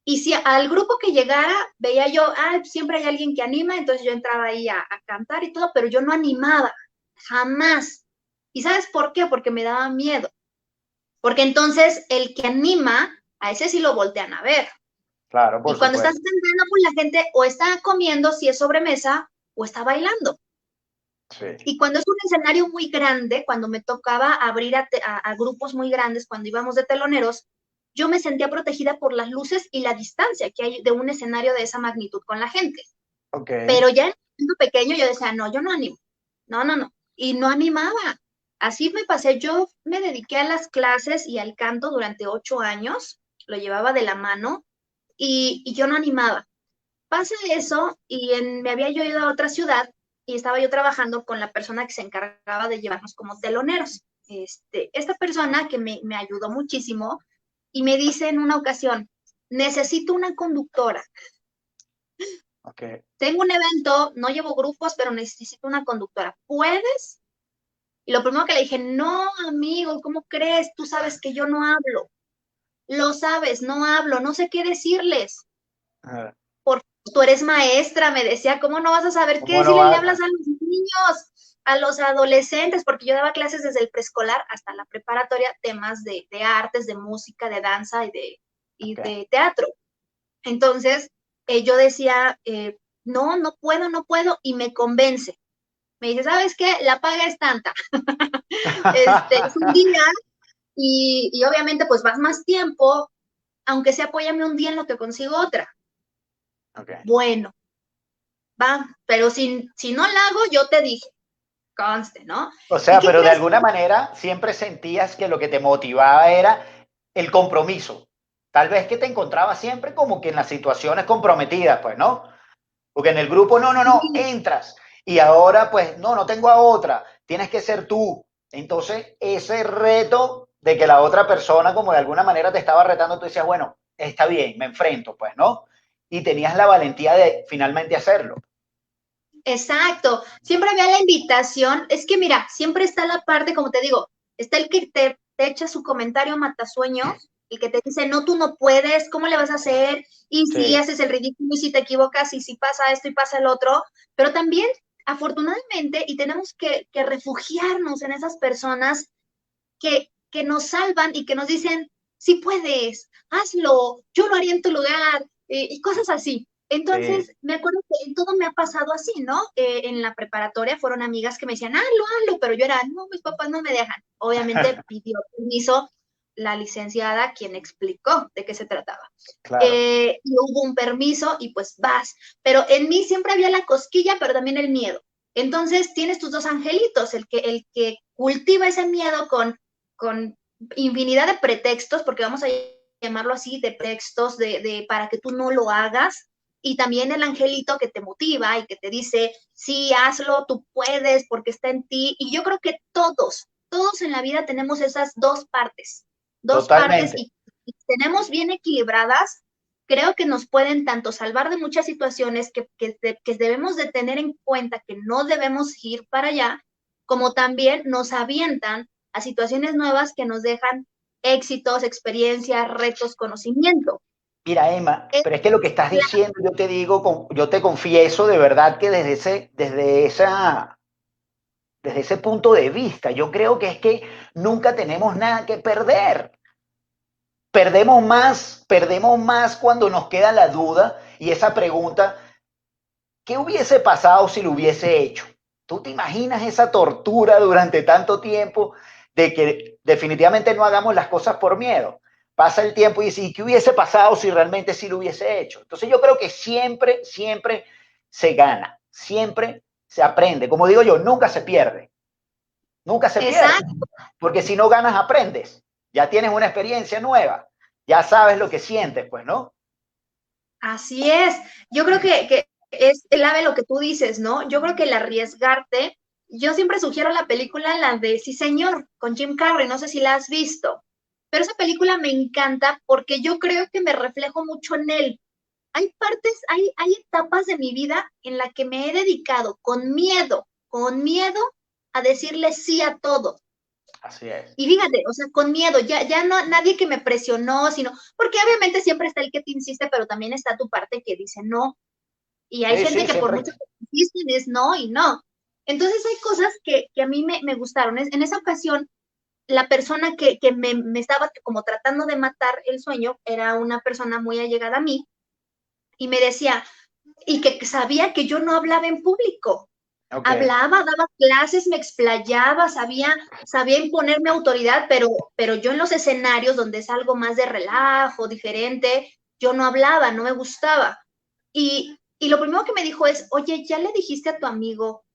Y si al grupo que llegara, veía yo, ah, siempre hay alguien que anima, entonces yo entraba ahí a cantar y todo, pero yo no animaba, jamás. ¿Y sabes por qué? Porque me daba miedo. Porque entonces el que anima, a ese sí lo voltean a ver. claro, por Y cuando estás supuesto. cantando, pues la gente o está comiendo si es sobremesa o está bailando. Sí, Y cuando es un escenario muy grande, cuando me tocaba abrir a grupos muy grandes, cuando íbamos de teloneros, yo me sentía protegida por las luces y la distancia que hay de un escenario de esa magnitud con la gente. ok, Pero ya en un pequeño yo decía, no, yo no animo. No, no, no. Y no animaba. Así me pasé. Yo me dediqué a las clases y al canto durante 8 años. Lo llevaba de la mano y yo no animaba. Pasa eso y me había yo ido a otra ciudad y estaba yo trabajando con la persona que se encargaba de llevarnos como teloneros. Esta persona que me ayudó muchísimo y me dice en una ocasión, necesito una conductora. ok. Tengo un evento, no llevo grupos, pero necesito una conductora. ¿Puedes? Y lo primero que le dije, no, amigo, ¿cómo crees? Tú sabes que yo no hablo. Lo sabes, no hablo, no sé qué decirles. Ah, Por tú eres maestra, me decía, ¿cómo no vas a saber qué ¿cómo no decirle? Le va? hablas a los niños, a los adolescentes, porque yo daba clases desde el preescolar hasta la preparatoria, temas de artes, de música, de danza y Ok. de teatro. Entonces, yo decía, no, no puedo, no puedo, y me convence. Me dice, ¿sabes qué? La paga es tanta. Es un día y obviamente pues vas más tiempo, aunque sea apóyame un día en lo que consigo otra. Ok. Bueno, va, pero si no la hago, yo te dije, conste, ¿no? O ¿Y sea, qué pero de crees? alguna manera siempre sentías que lo que te motivaba era el compromiso. Tal vez que te encontrabas siempre como que en las situaciones comprometidas, pues, ¿no? Porque en el grupo, no, no, no, Sí, entras. Y ahora, pues, no, no tengo a otra. Tienes que ser tú. Entonces, ese reto de que la otra persona, como de alguna manera te estaba retando, tú decías, bueno, está bien, me enfrento, pues, ¿no? Y tenías la valentía de finalmente hacerlo. exacto. Siempre había la invitación. Es que mira, siempre está la parte, como te digo, está el que te echa su comentario matasueños, el que te dice, no, tú no puedes, ¿cómo le vas a hacer? Y si Sí, haces el ridículo y si te equivocas y si pasa esto y pasa el otro. Pero también, afortunadamente, y tenemos que refugiarnos en esas personas que nos salvan y que nos dicen, si puedes, hazlo, yo lo haría en tu lugar, y cosas así. sí. Entonces, me acuerdo que en todo me ha pasado así, ¿no? En la preparatoria fueron amigas que me decían, hazlo, hazlo, pero yo era, no, mis papás no me dejan. Obviamente pidió permiso la licenciada quien explicó de qué se trataba. Claro, Y hubo un permiso y pues vas. Pero en mí siempre había la cosquilla, pero también el miedo. Entonces tienes tus dos angelitos, el que cultiva ese miedo con infinidad de pretextos, porque vamos a llamarlo así, de pretextos para que tú no lo hagas, y también el angelito que te motiva y que te dice, sí, hazlo, tú puedes, porque está en ti. Y yo creo que todos en la vida tenemos esas dos partes totalmente. y tenemos bien equilibradas, creo que nos pueden tanto salvar de muchas situaciones que debemos de tener en cuenta que no debemos ir para allá, como también nos avientan a situaciones nuevas que nos dejan éxitos, experiencias, retos, conocimiento. Mira, Emma, Es pero es que lo que estás la- diciendo, yo te digo, yo te confieso de verdad que desde ese punto de vista, yo creo que es que nunca tenemos nada que perder. Perdemos más cuando nos queda la duda y esa pregunta, ¿qué hubiese pasado si lo hubiese hecho? ¿Tú te imaginas esa tortura durante tanto tiempo de que definitivamente no hagamos las cosas por miedo? Pasa el tiempo y dices, ¿y qué hubiese pasado si realmente sí lo hubiese hecho? Entonces yo creo que siempre, siempre se gana, siempre se aprende. Como digo yo, nunca se pierde, nunca se pierde. Exacto, Porque si no ganas, aprendes. Ya tienes una experiencia nueva, ya sabes lo que sientes, pues, ¿no? así es. Yo creo que es clave lo que tú dices, ¿no? Yo creo que el arriesgarte, yo siempre sugiero la película, la de Sí, señor, con Jim Carrey, no sé si la has visto, pero esa película me encanta porque yo creo que me reflejo mucho en él. Hay partes, hay etapas de mi vida en la que me he dedicado con miedo a decirle sí a todo. Así es. Y fíjate, o sea, con miedo, ya no, nadie que me presionó, sino, porque obviamente siempre está el que te insiste, pero también está tu parte que dice no. Y hay Sí, gente sí, que por siempre. mucho que insisten es no y no. Entonces hay cosas que a mí me gustaron. En esa ocasión, la persona que me estaba como tratando de matar el sueño era una persona muy allegada a mí y me decía, y que sabía que yo no hablaba en público. Ok, Hablaba, daba clases, me explayaba, sabía imponerme autoridad, pero yo en los escenarios donde es algo más de relajo, diferente, yo no hablaba, no me gustaba. Y lo primero que me dijo es, oye, ¿ya le dijiste a tu amigo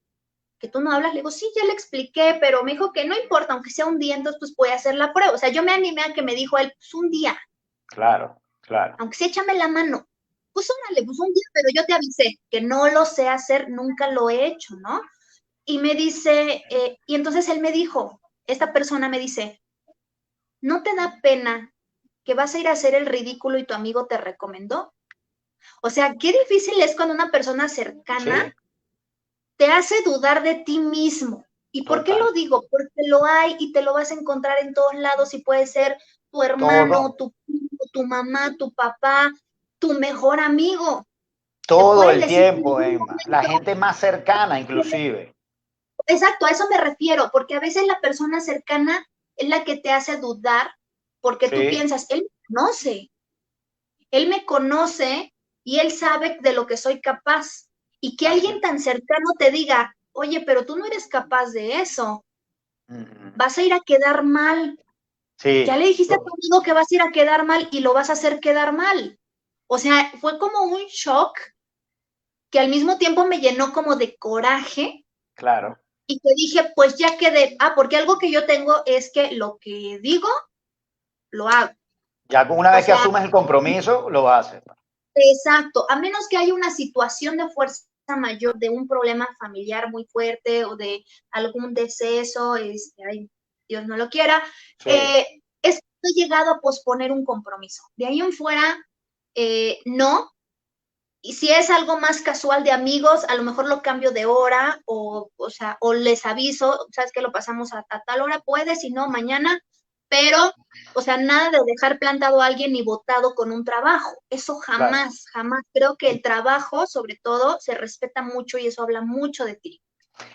que tú no hablas? Le digo, sí, ya le expliqué, pero me dijo que no importa, aunque sea un día, entonces pues voy a hacer la prueba. O sea, yo me animé a que me dijo él, pues un día, claro, claro. aunque sea échame la mano. Pues órale, pues un día, pero yo te avisé que no lo sé hacer, nunca lo he hecho, ¿no? Y me dice, y entonces él me dijo, esta persona me dice, ¿no te da pena que vas a ir a hacer el ridículo y tu amigo te recomendó? O sea, qué difícil es cuando una persona cercana Sí, te hace dudar de ti mismo. ¿Y por qué total. lo digo? Porque lo hay y te lo vas a encontrar en todos lados y puede ser tu hermano, Todo, tu primo, tu mamá, tu papá, tu mejor amigo. Te todo pueden el decir en tiempo, algún Emma. La momento. gente más cercana, inclusive. Exacto, a eso me refiero, porque a veces la persona cercana es la que te hace dudar, porque tú Sí, piensas, él me conoce y él sabe de lo que soy capaz. Y que así alguien es. tan cercano te diga, oye, pero tú no eres capaz de eso, Ujú. vas a ir a quedar mal. Ya Sí, le dijiste a tu amigo que vas a ir a quedar mal y lo vas a hacer quedar mal. O sea, fue como un shock que al mismo tiempo me llenó como de coraje claro. y que dije, pues ya quedé, porque algo que yo tengo es que lo que digo, lo hago. Ya con una O vez que sea, asumes el compromiso, lo haces. exacto, a menos que haya una situación de fuerza mayor, de un problema familiar muy fuerte o de algún deceso, ay, Dios no lo quiera, Sí, es he llegado a posponer un compromiso. De ahí en fuera, no. Y si es algo más casual de amigos, a lo mejor lo cambio de hora o sea, o les aviso, sabes que lo pasamos a tal hora, puede, si no, mañana, pero, o sea, nada de dejar plantado a alguien ni votado con un trabajo. Eso claro. jamás, jamás. Creo que el trabajo, sobre todo, se respeta mucho y eso habla mucho de ti.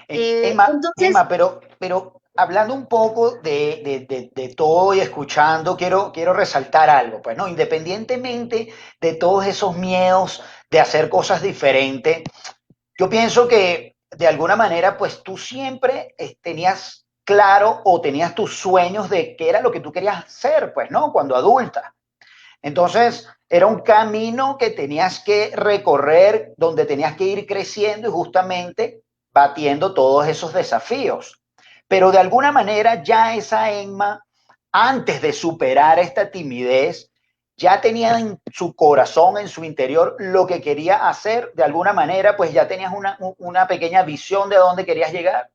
Entonces, Emma, pero hablando un poco de todo y escuchando, quiero resaltar algo, pues, ¿no? Independientemente de todos esos miedos de hacer cosas diferentes, yo pienso que de alguna manera, pues tú siempre tenías claro o tenías tus sueños de qué era lo que tú querías hacer, pues, ¿no? Cuando adulta. Entonces, era un camino que tenías que recorrer, donde tenías que ir creciendo y justamente batiendo todos esos desafíos. Pero de alguna manera ya esa Emma, antes de superar esta timidez, ya tenía en su corazón, en su interior, lo que quería hacer. De alguna manera, pues ya tenías una pequeña visión de dónde querías llegar.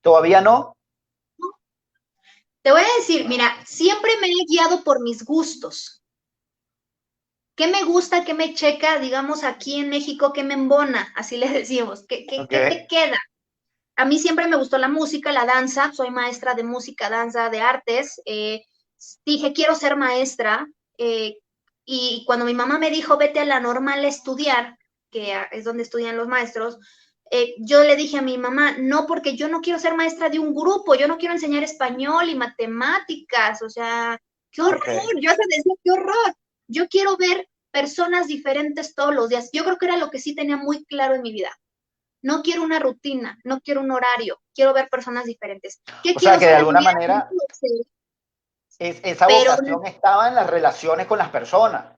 ¿Todavía no? te voy a decir, mira, siempre me he guiado por mis gustos. ¿qué me gusta, qué me checa, digamos aquí en México, qué me embona? Así le decimos, Ok, qué te queda? A mí siempre me gustó la música, la danza, soy maestra de música, danza, de artes. Dije, quiero ser maestra. eh, y cuando mi mamá me dijo, vete a la normal a estudiar, que es donde estudian los maestros, yo le dije a mi mamá, no, porque yo no quiero ser maestra de un grupo, yo no quiero enseñar español y matemáticas, o sea, qué horror, ok. yo te decía, qué horror. Yo quiero ver personas diferentes todos los días. Yo creo que era lo que sí tenía muy claro en mi vida. No quiero una rutina, no quiero un horario, quiero ver personas diferentes. ¿Qué O sea quiero que de ser en mi alguna vida? No manera lo sé, esa pero vocación estaba en las relaciones con las personas.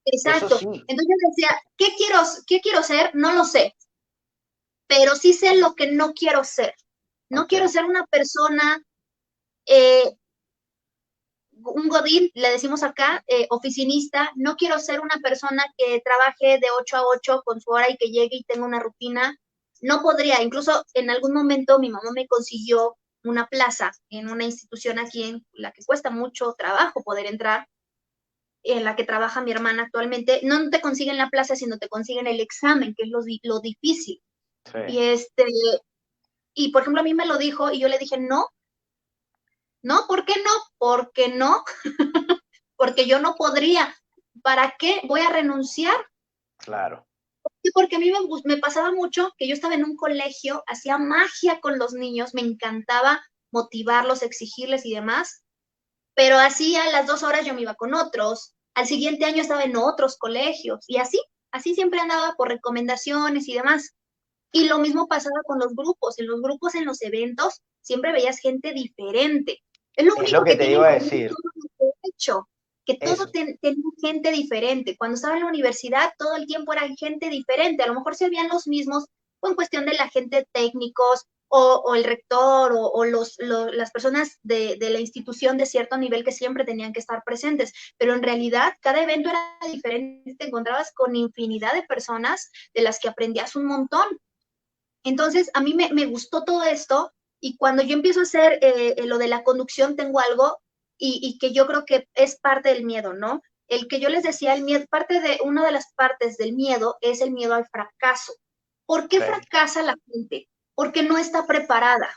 Eso exacto. sí, Entonces decía, qué quiero ser? No lo sé, pero sí sé lo que no quiero ser. No ok. quiero ser una persona, eh, un godín, le decimos acá, oficinista. No quiero ser una persona que trabaje de 8 a 8 con su hora y que llegue y tenga una rutina. No podría, incluso en algún momento mi mamá me consiguió una plaza en una institución aquí en la que cuesta mucho trabajo poder entrar, en la que trabaja mi hermana actualmente. No te consiguen la plaza, sino te consiguen el examen, que es lo difícil. Sí. Y y por ejemplo a mí me lo dijo y yo le dije, no, no, ¿por qué no? Porque no, porque yo no podría. ¿Para qué voy a renunciar? Claro. Sí, porque a mí me pasaba mucho que yo estaba en un colegio, hacía magia con los niños, me encantaba motivarlos, exigirles y demás, pero así a las 2 horas yo me iba con otros, al siguiente año estaba en otros colegios y así siempre andaba por recomendaciones y demás. Y lo mismo pasaba con los grupos, en los eventos, siempre veías gente diferente. Es lo Es lo único que que te tiene en iba a común decir. todo lo que he hecho, que todo Eso. tenía gente diferente. Cuando estaba en la universidad, todo el tiempo era gente diferente. A lo mejor se veían los mismos, o en cuestión de la gente técnicos, o el rector, o las personas de la institución de cierto nivel que siempre tenían que estar presentes. Pero en realidad, cada evento era diferente. Te encontrabas con infinidad de personas de las que aprendías un montón. Entonces, a mí me gustó todo esto y cuando yo empiezo a hacer lo de la conducción, tengo algo y que yo creo que es parte del miedo, ¿no? El que yo les decía, el miedo, una de las partes del miedo es el miedo al fracaso. ¿Por qué Sí. fracasa la gente? Porque no está preparada.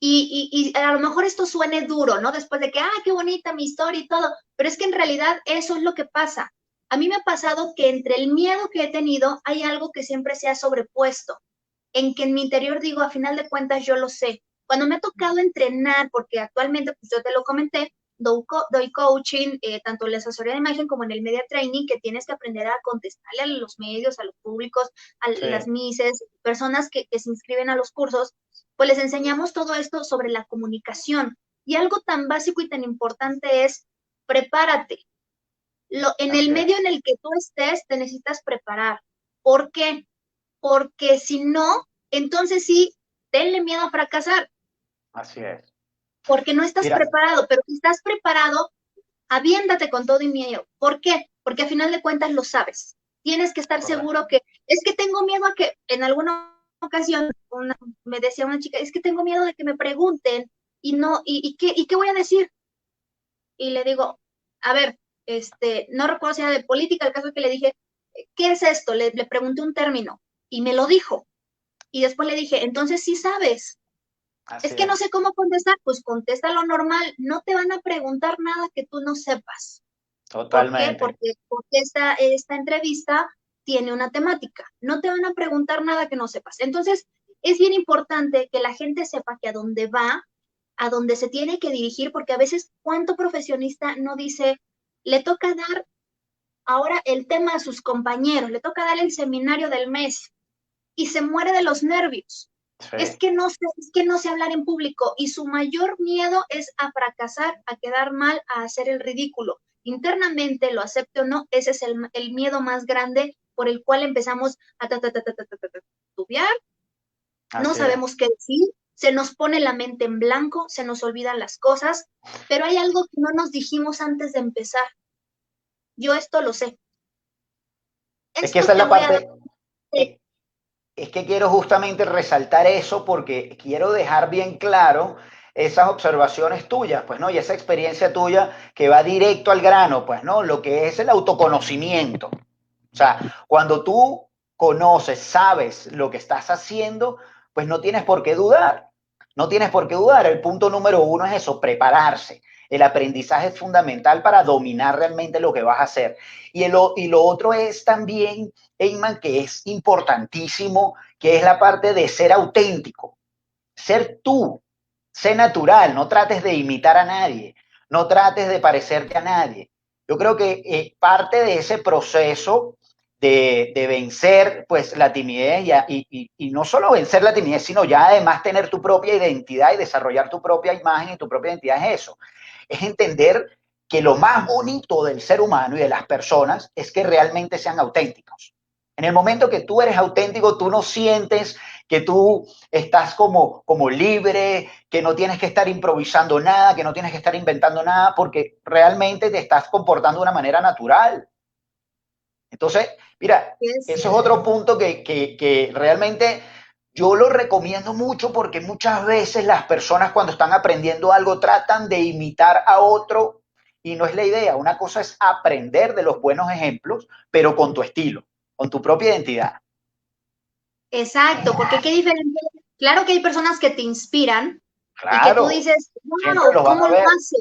Y a lo mejor esto suene duro, ¿no? Después de que, qué bonita mi historia y todo, pero es que en realidad eso es lo que pasa. A mí me ha pasado que entre el miedo que he tenido hay algo que siempre se ha sobrepuesto en que en mi interior digo, a final de cuentas yo lo sé. Cuando me ha tocado entrenar, porque actualmente, pues yo te lo comenté, doy coaching, tanto en la asesoría de imagen como en el media training, que tienes que aprender a contestarle a los medios, a los públicos, a Sí. las mises, personas que se inscriben a los cursos, pues les enseñamos todo esto sobre la comunicación. Y algo tan básico y tan importante es, prepárate. En el Así medio es. en el que tú estés, te necesitas preparar. ¿Por qué? Porque si no, entonces sí, tenle miedo a fracasar, Así es. porque no estás Mira, preparado, pero si estás preparado, aviéntate con todo y miedo. ¿Por qué? Porque a final de cuentas lo sabes. Tienes que estar correcto. seguro que, es que tengo miedo a que en alguna ocasión me decía una chica, es que tengo miedo de que me pregunten y no, y qué voy a decir? Y le digo, a ver, no recuerdo si era de política, el caso es que le dije, ¿qué es esto? Le pregunté un término y me lo dijo. Y después le dije, entonces sí sabes. Es Así que no es. sé cómo contestar. Pues contesta lo normal. No te van a preguntar nada que tú no sepas. ¿Por qué? Totalmente. Porque esta entrevista tiene una temática. No te van a preguntar nada que no sepas. Entonces, es bien importante que la gente sepa que a dónde va, a dónde se tiene que dirigir, porque a veces, ¿cuánto profesionista no dice, le toca dar ahora el tema a sus compañeros, le toca dar el seminario del mes y se muere de los nervios? Sí. Es que no sé hablar en público y su mayor miedo es a fracasar, a quedar mal, a hacer el ridículo. Internamente, lo acepte o no, ese es el miedo más grande por el cual empezamos a titubear, no Así es. sabemos qué decir, se nos pone la mente en blanco, se nos olvidan las cosas, pero hay algo que no nos dijimos antes de empezar. Yo esto lo sé. Es que Esto esa es te la voy a dar. parte. Es que quiero justamente resaltar eso porque quiero dejar bien claro esas observaciones tuyas, pues, ¿no? Y esa experiencia tuya que va directo al grano, pues, ¿no? Lo que es el autoconocimiento. O sea, cuando tú conoces, sabes lo que estás haciendo, pues no tienes por qué dudar. No tienes por qué dudar. El punto número uno es eso, prepararse. El aprendizaje es fundamental para dominar realmente lo que vas a hacer. Y lo otro es también, Eyman, que es importantísimo, que es la parte de ser auténtico. Ser tú, sé natural, no trates de imitar a nadie, no trates de parecerte a nadie. Yo creo que parte de ese proceso de vencer pues la timidez y no solo vencer la timidez, sino ya además tener tu propia identidad y desarrollar tu propia imagen y tu propia identidad es eso. Es entender que lo más bonito del ser humano y de las personas es que realmente sean auténticos. En el momento que tú eres auténtico, tú no sientes que tú estás como libre, que no tienes que estar improvisando nada, que no tienes que estar inventando nada, porque realmente te estás comportando de una manera natural. Entonces, mira, Es, eso es otro punto que realmente yo lo recomiendo mucho porque muchas veces las personas cuando están aprendiendo algo tratan de imitar a otro y no es la idea. Una cosa es aprender de los buenos ejemplos, pero con tu estilo, con tu propia identidad. exacto, porque qué diferente. Claro que hay personas que te inspiran y que tú Claro, dices, siempre wow, los vas ¿cómo a lo ver. hace?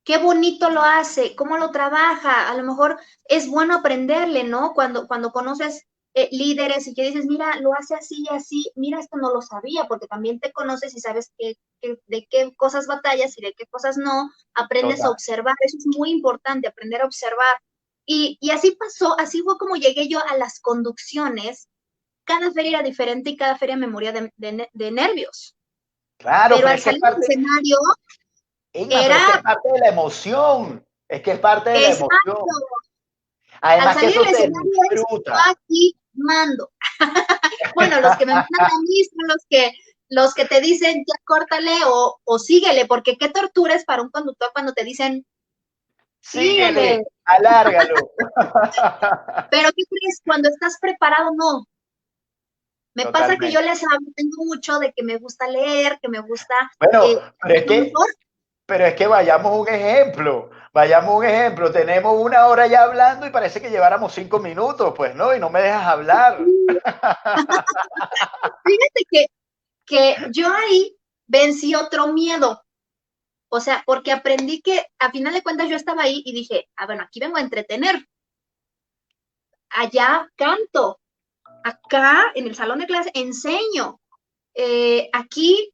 Qué bonito lo hace, cómo lo trabaja. A lo mejor es bueno aprenderle, ¿no? Cuando conoces líderes y que dices, mira, lo hace así y así, mira, esto no lo sabía, porque también te conoces y sabes de qué cosas batallas y de qué cosas no, aprendes a Total. observar. Eso es muy importante, aprender a observar. Y así pasó, así fue como llegué yo a las conducciones. Cada feria era diferente y cada feria me moría de nervios. Claro, Pero pero al es que es salir del parte, escenario Inma, pero es que es era parte de la emoción. Es que es parte de la exacto. emoción. Al Además que salir eso del se escenario es yo disfruta. aquí mando. Bueno, los que me mandan a mí son los que te dicen ya córtale o síguele, porque qué tortura es para un conductor cuando te dicen síguele. Síguele, alárgalo. Pero ¿qué crees? Cuando estás preparado, no. Me pasa que yo Totalmente. les hablo, tengo mucho de que me gusta leer, que me gusta, Bueno, a lo mejor, pero es que vayamos a un ejemplo. Vayamos a un ejemplo. Tenemos una hora ya hablando y parece que lleváramos 5 minutos, pues, ¿no? Y no me dejas hablar. fíjate que yo ahí vencí otro miedo. O sea, porque aprendí que a final de cuentas yo estaba ahí y dije, ah, bueno, aquí vengo a entretener, allá canto, acá en el salón de clase enseño, aquí,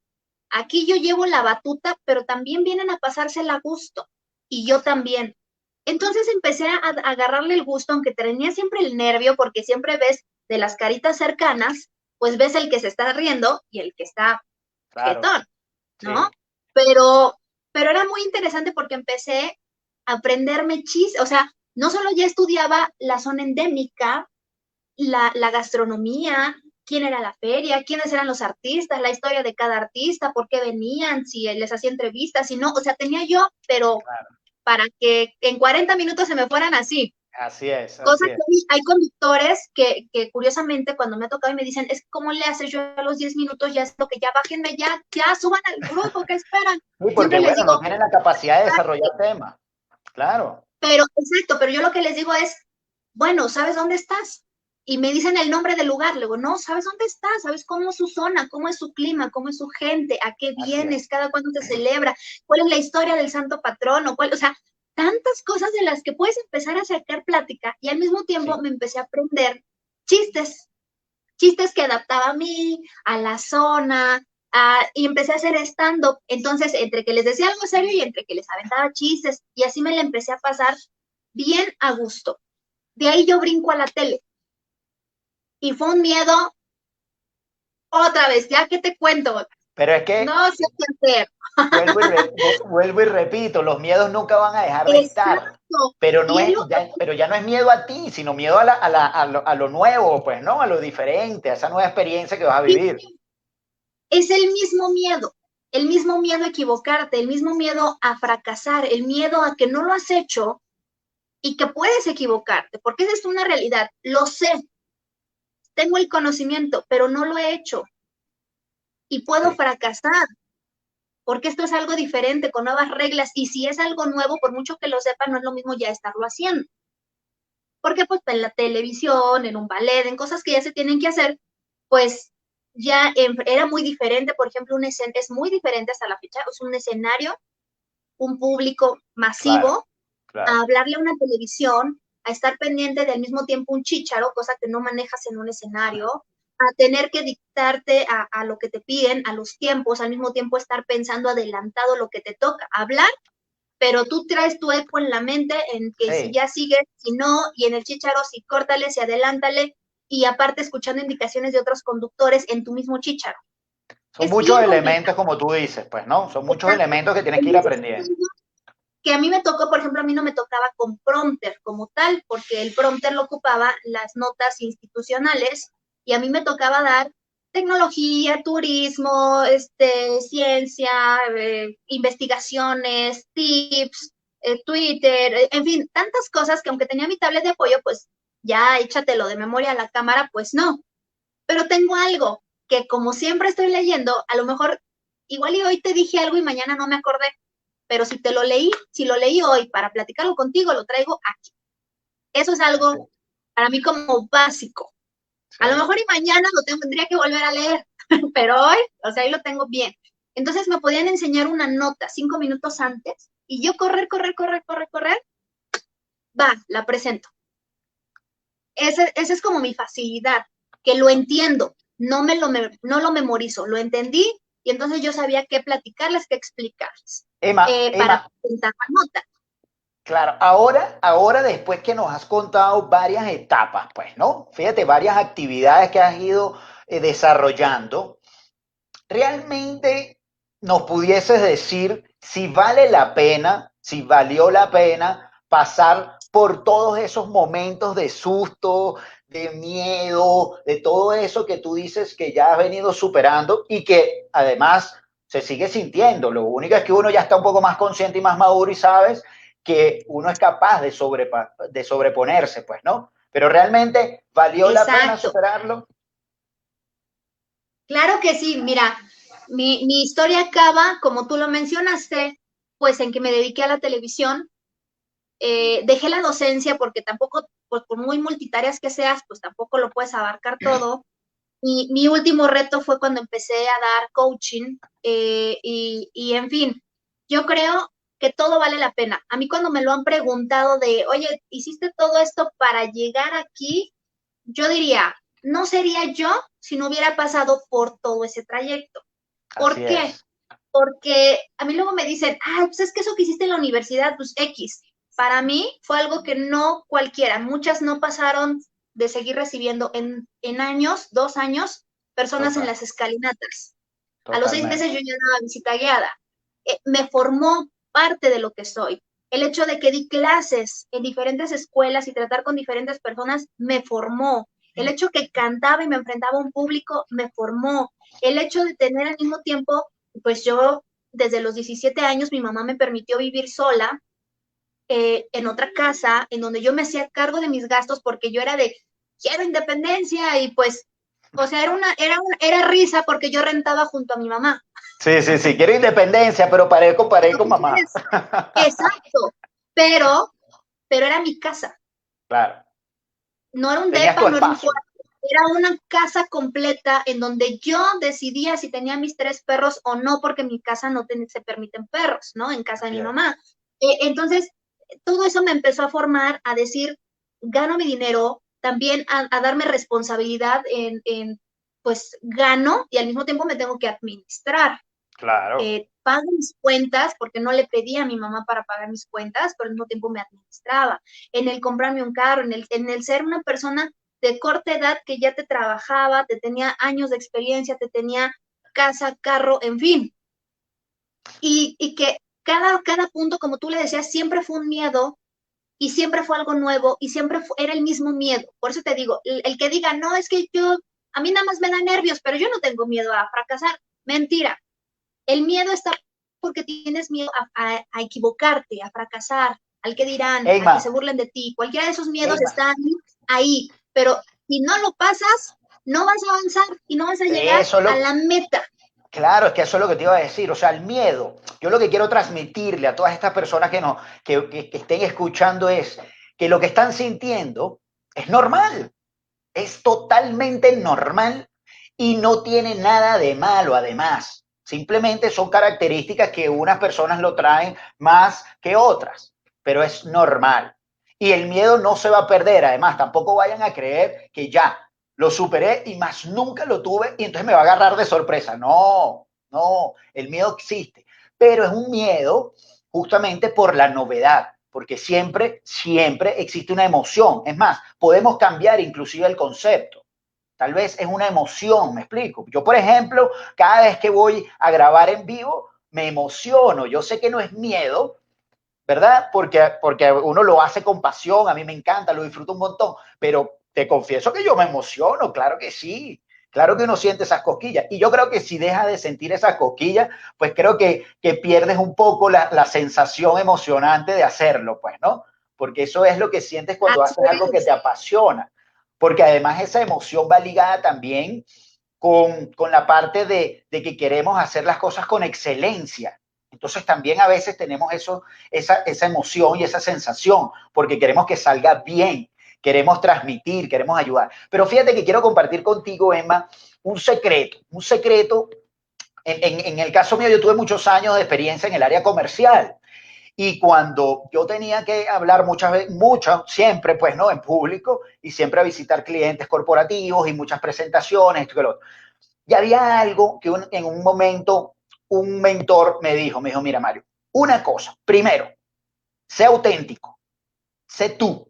aquí yo llevo la batuta, pero también vienen a pasársela a gusto y yo también. Entonces empecé a agarrarle el gusto, aunque tenía siempre el nervio, porque siempre ves de las caritas cercanas, pues ves el que se está riendo y el que está Claro, jetón, ¿no? sí. Pero, pero era muy interesante porque empecé a aprenderme chistes, o sea, no solo ya estudiaba la zona endémica, la gastronomía, quién era la feria, quiénes eran los artistas, la historia de cada artista, por qué venían, si les hacía entrevistas, si no, o sea, tenía yo, pero para que en 40 minutos se me fueran así. Así es, Cosa así es. que hay conductores que curiosamente cuando me ha tocado y me dicen, es que ¿cómo le haces yo a los 10 minutos? Ya es lo que ya bájenme, ya suban al grupo, ¿qué esperan? Sí, porque Siempre les bueno, digo, no tienen la capacidad de desarrollar temas. Claro. pero exacto, pero yo lo que les digo es, bueno, ¿sabes dónde estás? Y me dicen el nombre del lugar, le digo, no, ¿sabes dónde estás? ¿Sabes cómo es su zona? ¿Cómo es su clima? ¿Cómo es su gente? ¿A qué Así es. vienes? ¿Cada cuándo se celebra? ¿Cuál es la historia del santo patrono? ¿Cuál? O sea, tantas cosas de las que puedes empezar a sacar plática y al mismo tiempo Sí, me empecé a aprender chistes, chistes que adaptaba a mí, a la zona, y empecé a hacer stand-up. Entonces, entre que les decía algo serio y entre que les aventaba chistes, y así me la empecé a pasar bien a gusto. De ahí yo brinco a la tele. Y fue un miedo, otra vez, ya que te cuento, pero es que no sé qué hacer. vuelvo y repito, los miedos nunca van a dejar de estar, Exacto. pero no Y es es, lo pero ya no es miedo a ti, sino miedo a lo nuevo, pues, ¿no? A lo diferente, a esa nueva experiencia que vas a que vivir. es el mismo miedo a equivocarte, el mismo miedo a fracasar, el miedo a que no lo has hecho y que puedes equivocarte, porque esa es una realidad. Lo sé, tengo el conocimiento, pero no lo he hecho y puedo Sí. fracasar. porque esto es algo diferente, con nuevas reglas, y si es algo nuevo, por mucho que lo sepan, no es lo mismo ya estarlo haciendo. Porque pues en la televisión, en un ballet, en cosas que ya se tienen que hacer, pues ya era muy diferente. Por ejemplo, es muy diferente hasta la fecha, es un escenario, un público Claro, masivo, claro. a hablarle a una televisión, a estar pendiente del mismo tiempo un chícharo, cosa que no manejas en un escenario, a tener que dictarte a lo que te piden, a los tiempos, al mismo tiempo estar pensando adelantado lo que te toca, hablar, pero tú traes tu eco en la mente en que si Sí, ya sigues, si no, y en el chícharo si córtale, si adelántale, y aparte escuchando indicaciones de otros conductores en tu mismo chícharo. son Es muchos bien elementos complicado. como tú dices, pues, ¿no? Son muchos Exacto. elementos que tienes que ir Entonces, aprendiendo. que a mí me tocó, por ejemplo, a mí no me tocaba con prompter como tal, porque el prompter lo ocupaba las notas institucionales y a mí me tocaba dar tecnología, turismo, ciencia, investigaciones, tips, Twitter, en fin, tantas cosas que aunque tenía mi tablet de apoyo, pues ya échatelo de memoria a la cámara, pues no. Pero tengo algo que como siempre estoy leyendo, a lo mejor igual y hoy te dije algo y mañana no me acordé, pero si lo leí hoy para platicarlo contigo, lo traigo aquí. Eso es Sí, algo para mí como básico. A lo sí. mejor y mañana tendría que volver a leer, pero hoy, o sea, ahí lo tengo bien. Entonces me podían enseñar una nota 5 minutos antes y yo correr, va, la presento. Esa es como mi facilidad, que lo entiendo, no lo memorizo, lo entendí y entonces yo sabía qué platicarles, qué explicarles para Emma, presentar la nota. claro, ahora después que nos has contado varias etapas, pues, ¿no? Fíjate, varias actividades que has ido desarrollando, ¿realmente nos pudieses decir si vale la pena, si valió la pena pasar por todos esos momentos de susto, de miedo, de todo eso que tú dices que ya has venido superando y que además se sigue sintiendo? Lo único es que uno ya está un poco más consciente y más maduro y sabes que uno es capaz de sobreponerse, pues, ¿no? Pero realmente valió la pena Exacto. superarlo. Claro que sí, mira, mi historia acaba, como tú lo mencionaste, pues en que me dediqué a la televisión, dejé la docencia porque tampoco, pues por muy multitareas que seas, pues tampoco lo puedes abarcar todo. Y mi último reto fue cuando empecé a dar coaching y en fin, yo creo que todo vale la pena. A mí cuando me lo han preguntado de, oye, ¿hiciste todo esto para llegar aquí? Yo diría, no sería yo si no hubiera pasado por todo ese trayecto. Así ¿Por qué? es. Porque a mí luego me dicen, ah, pues es que eso que hiciste en la universidad, pues X. Para mí fue algo que no cualquiera, muchas no pasaron de seguir recibiendo en años, 2 años, personas en Total, las escalinatas. A los 6 meses totalmente. yo ya daba visita guiada. Me formó parte de lo que soy. El hecho de que di clases en diferentes escuelas y tratar con diferentes personas me formó. El hecho que cantaba y me enfrentaba a un público me formó. El hecho de tener al mismo tiempo, pues yo desde los 17 años mi mamá me permitió vivir sola en otra casa, en donde yo me hacía cargo de mis gastos porque yo era de, quiero independencia y pues, o sea, era risa porque yo rentaba junto a mi mamá. Sí, sí, sí, quiero independencia, pero paré con mamá. Entonces, exacto, pero, pero era mi casa, Claro, no era un tenías tu depa, no era un espacio. cuarto, era una casa completa en donde yo decidía si tenía mis 3 perros o no, porque en mi casa no se permiten perros, ¿no? En casa de Así mi es. mamá. Entonces, todo eso me empezó a formar a decir, gano mi dinero, también a darme responsabilidad pues gano y al mismo tiempo me tengo que administrar. Claro, Pago mis cuentas, porque no le pedí a mi mamá para pagar mis cuentas, pero al mismo tiempo me administraba. En el comprarme un carro, en el ser una persona de corta edad que ya te trabajaba, te tenía años de experiencia, te tenía casa, carro, en fin. Y que cada punto, como tú le decías, siempre fue un miedo y siempre fue algo nuevo y siempre era el mismo miedo. Por eso te digo, el que diga, no, es que a mí nada más me da nervios, pero yo no tengo miedo a fracasar. Mentira. El miedo está porque tienes miedo a equivocarte, a fracasar, al que dirán, a que se Emma, burlen de ti. Cualquiera de esos miedos Emma, están ahí, pero si no lo pasas, no vas a avanzar y no vas a llegar eso es a lo, la meta. Claro, es que eso es lo que te iba a decir. O sea, el miedo. Yo lo que quiero transmitirle a todas estas personas que, no, que estén escuchando es que lo que están sintiendo es normal. Es totalmente normal y no tiene nada de malo además. Simplemente son características que unas personas lo traen más que otras, pero es normal. Y el miedo no se va a perder. Además, tampoco vayan a creer que ya lo superé y más nunca lo tuve y entonces me va a agarrar de sorpresa. No, no, el miedo existe, pero es un miedo justamente por la novedad, porque siempre, siempre existe una emoción. Es más, podemos cambiar inclusive el concepto. Tal vez es una emoción, me explico. Yo, por ejemplo, cada vez que voy a grabar en vivo, me emociono. Yo sé que no es miedo, ¿verdad? Porque uno lo hace con pasión, a mí me encanta, lo disfruto un montón, pero te confieso que yo me emociono, claro que sí. Claro que uno siente esas cosquillas. Y yo creo que si dejas de sentir esas cosquillas, pues creo que pierdes un poco la sensación emocionante de hacerlo, pues, ¿no? Porque eso es lo que sientes cuando Así haces algo que es. te apasiona. Porque además esa emoción va ligada también con la parte de que queremos hacer las cosas con excelencia. Entonces también a veces tenemos esa emoción y esa sensación, porque queremos que salga bien, queremos transmitir, queremos ayudar. Pero fíjate que quiero compartir contigo, Emma, un secreto. En el caso mío, yo tuve muchos años de experiencia en el área comercial. Y cuando yo tenía que hablar muchas veces, siempre, pues, ¿no? En público y siempre a visitar clientes corporativos y muchas presentaciones, esto que lo otro. Y había algo que en un momento un mentor me dijo, mira Mario, una cosa, primero, sé auténtico, sé tú,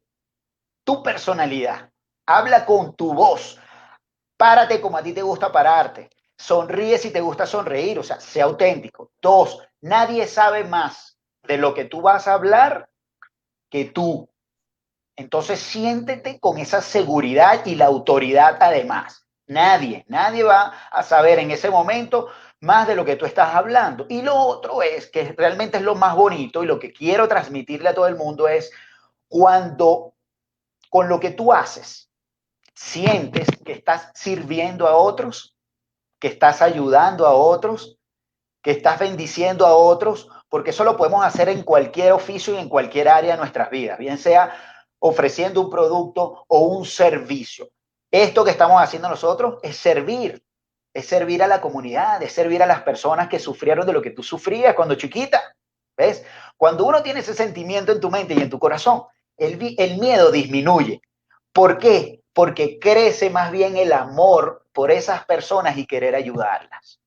tu personalidad, habla con tu voz, párate como a ti te gusta pararte, sonríe si te gusta sonreír, o sea, sé auténtico. Dos, nadie sabe más de lo que tú vas a hablar que tú. Entonces siéntete con esa seguridad y la autoridad además. Nadie va a saber en ese momento más de lo que tú estás hablando. Y lo otro es, que realmente es lo más bonito y lo que quiero transmitirle a todo el mundo es cuando con lo que tú haces sientes que estás sirviendo a otros, que estás ayudando a otros, que estás bendiciendo a otros, porque eso lo podemos hacer en cualquier oficio y en cualquier área de nuestras vidas, bien sea ofreciendo un producto o un servicio. Esto que estamos haciendo nosotros es servir a la comunidad, es servir a las personas que sufrieron de lo que tú sufrías cuando chiquita. ¿Ves? Cuando uno tiene ese sentimiento en tu mente y en tu corazón, el miedo disminuye. ¿Por qué? Porque crece más bien el amor por esas personas y querer ayudarlas.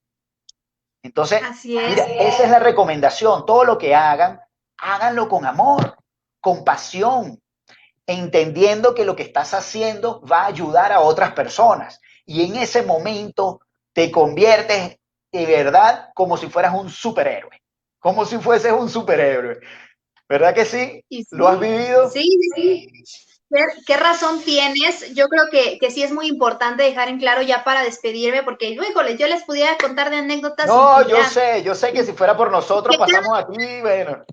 Entonces, Así mira, es. esa es la recomendación. Todo lo que hagan, háganlo con amor, con pasión, entendiendo que lo que estás haciendo va a ayudar a otras personas. Y en ese momento te conviertes de verdad como si fueras un superhéroe, como si fueses un superhéroe. ¿Verdad que sí? Y ¿Lo has sí, vivido? sí, sí. ¿Qué razón tienes? Yo creo que sí es muy importante dejar en claro ya para despedirme, porque, híjole, yo les pudiera contar de anécdotas No, infinidad. yo sé que si fuera por Y nosotros que cada, pasamos aquí, bueno.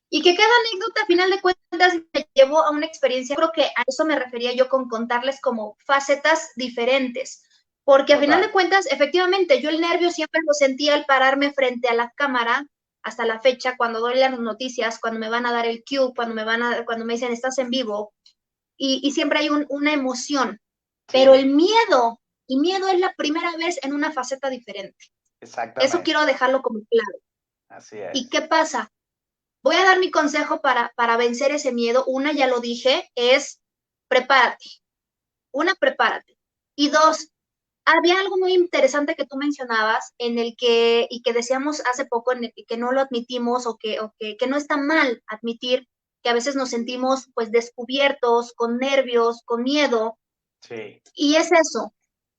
y que cada anécdota, a final de cuentas, me llevó a una experiencia. Creo que a eso me refería yo con contarles como facetas diferentes. Porque a final de Total. cuentas, efectivamente, yo el nervio siempre lo sentía al pararme frente a la cámara hasta la fecha, cuando doy las noticias, cuando me van a dar el cue, cuando me dicen estás en vivo, y siempre hay una emoción, pero Sí, el miedo es la primera vez en una faceta diferente. Eso exactamente. quiero dejarlo como claro. Así ¿Y es. qué pasa? Voy a dar mi consejo para vencer ese miedo. Una, ya lo dije, es prepárate. Una, prepárate. Y dos, había algo muy interesante que tú mencionabas en el que, y que decíamos hace poco, en el que no lo admitimos que no está mal admitir que a veces nos sentimos pues descubiertos, con nervios, con miedo. Sí, Y es eso,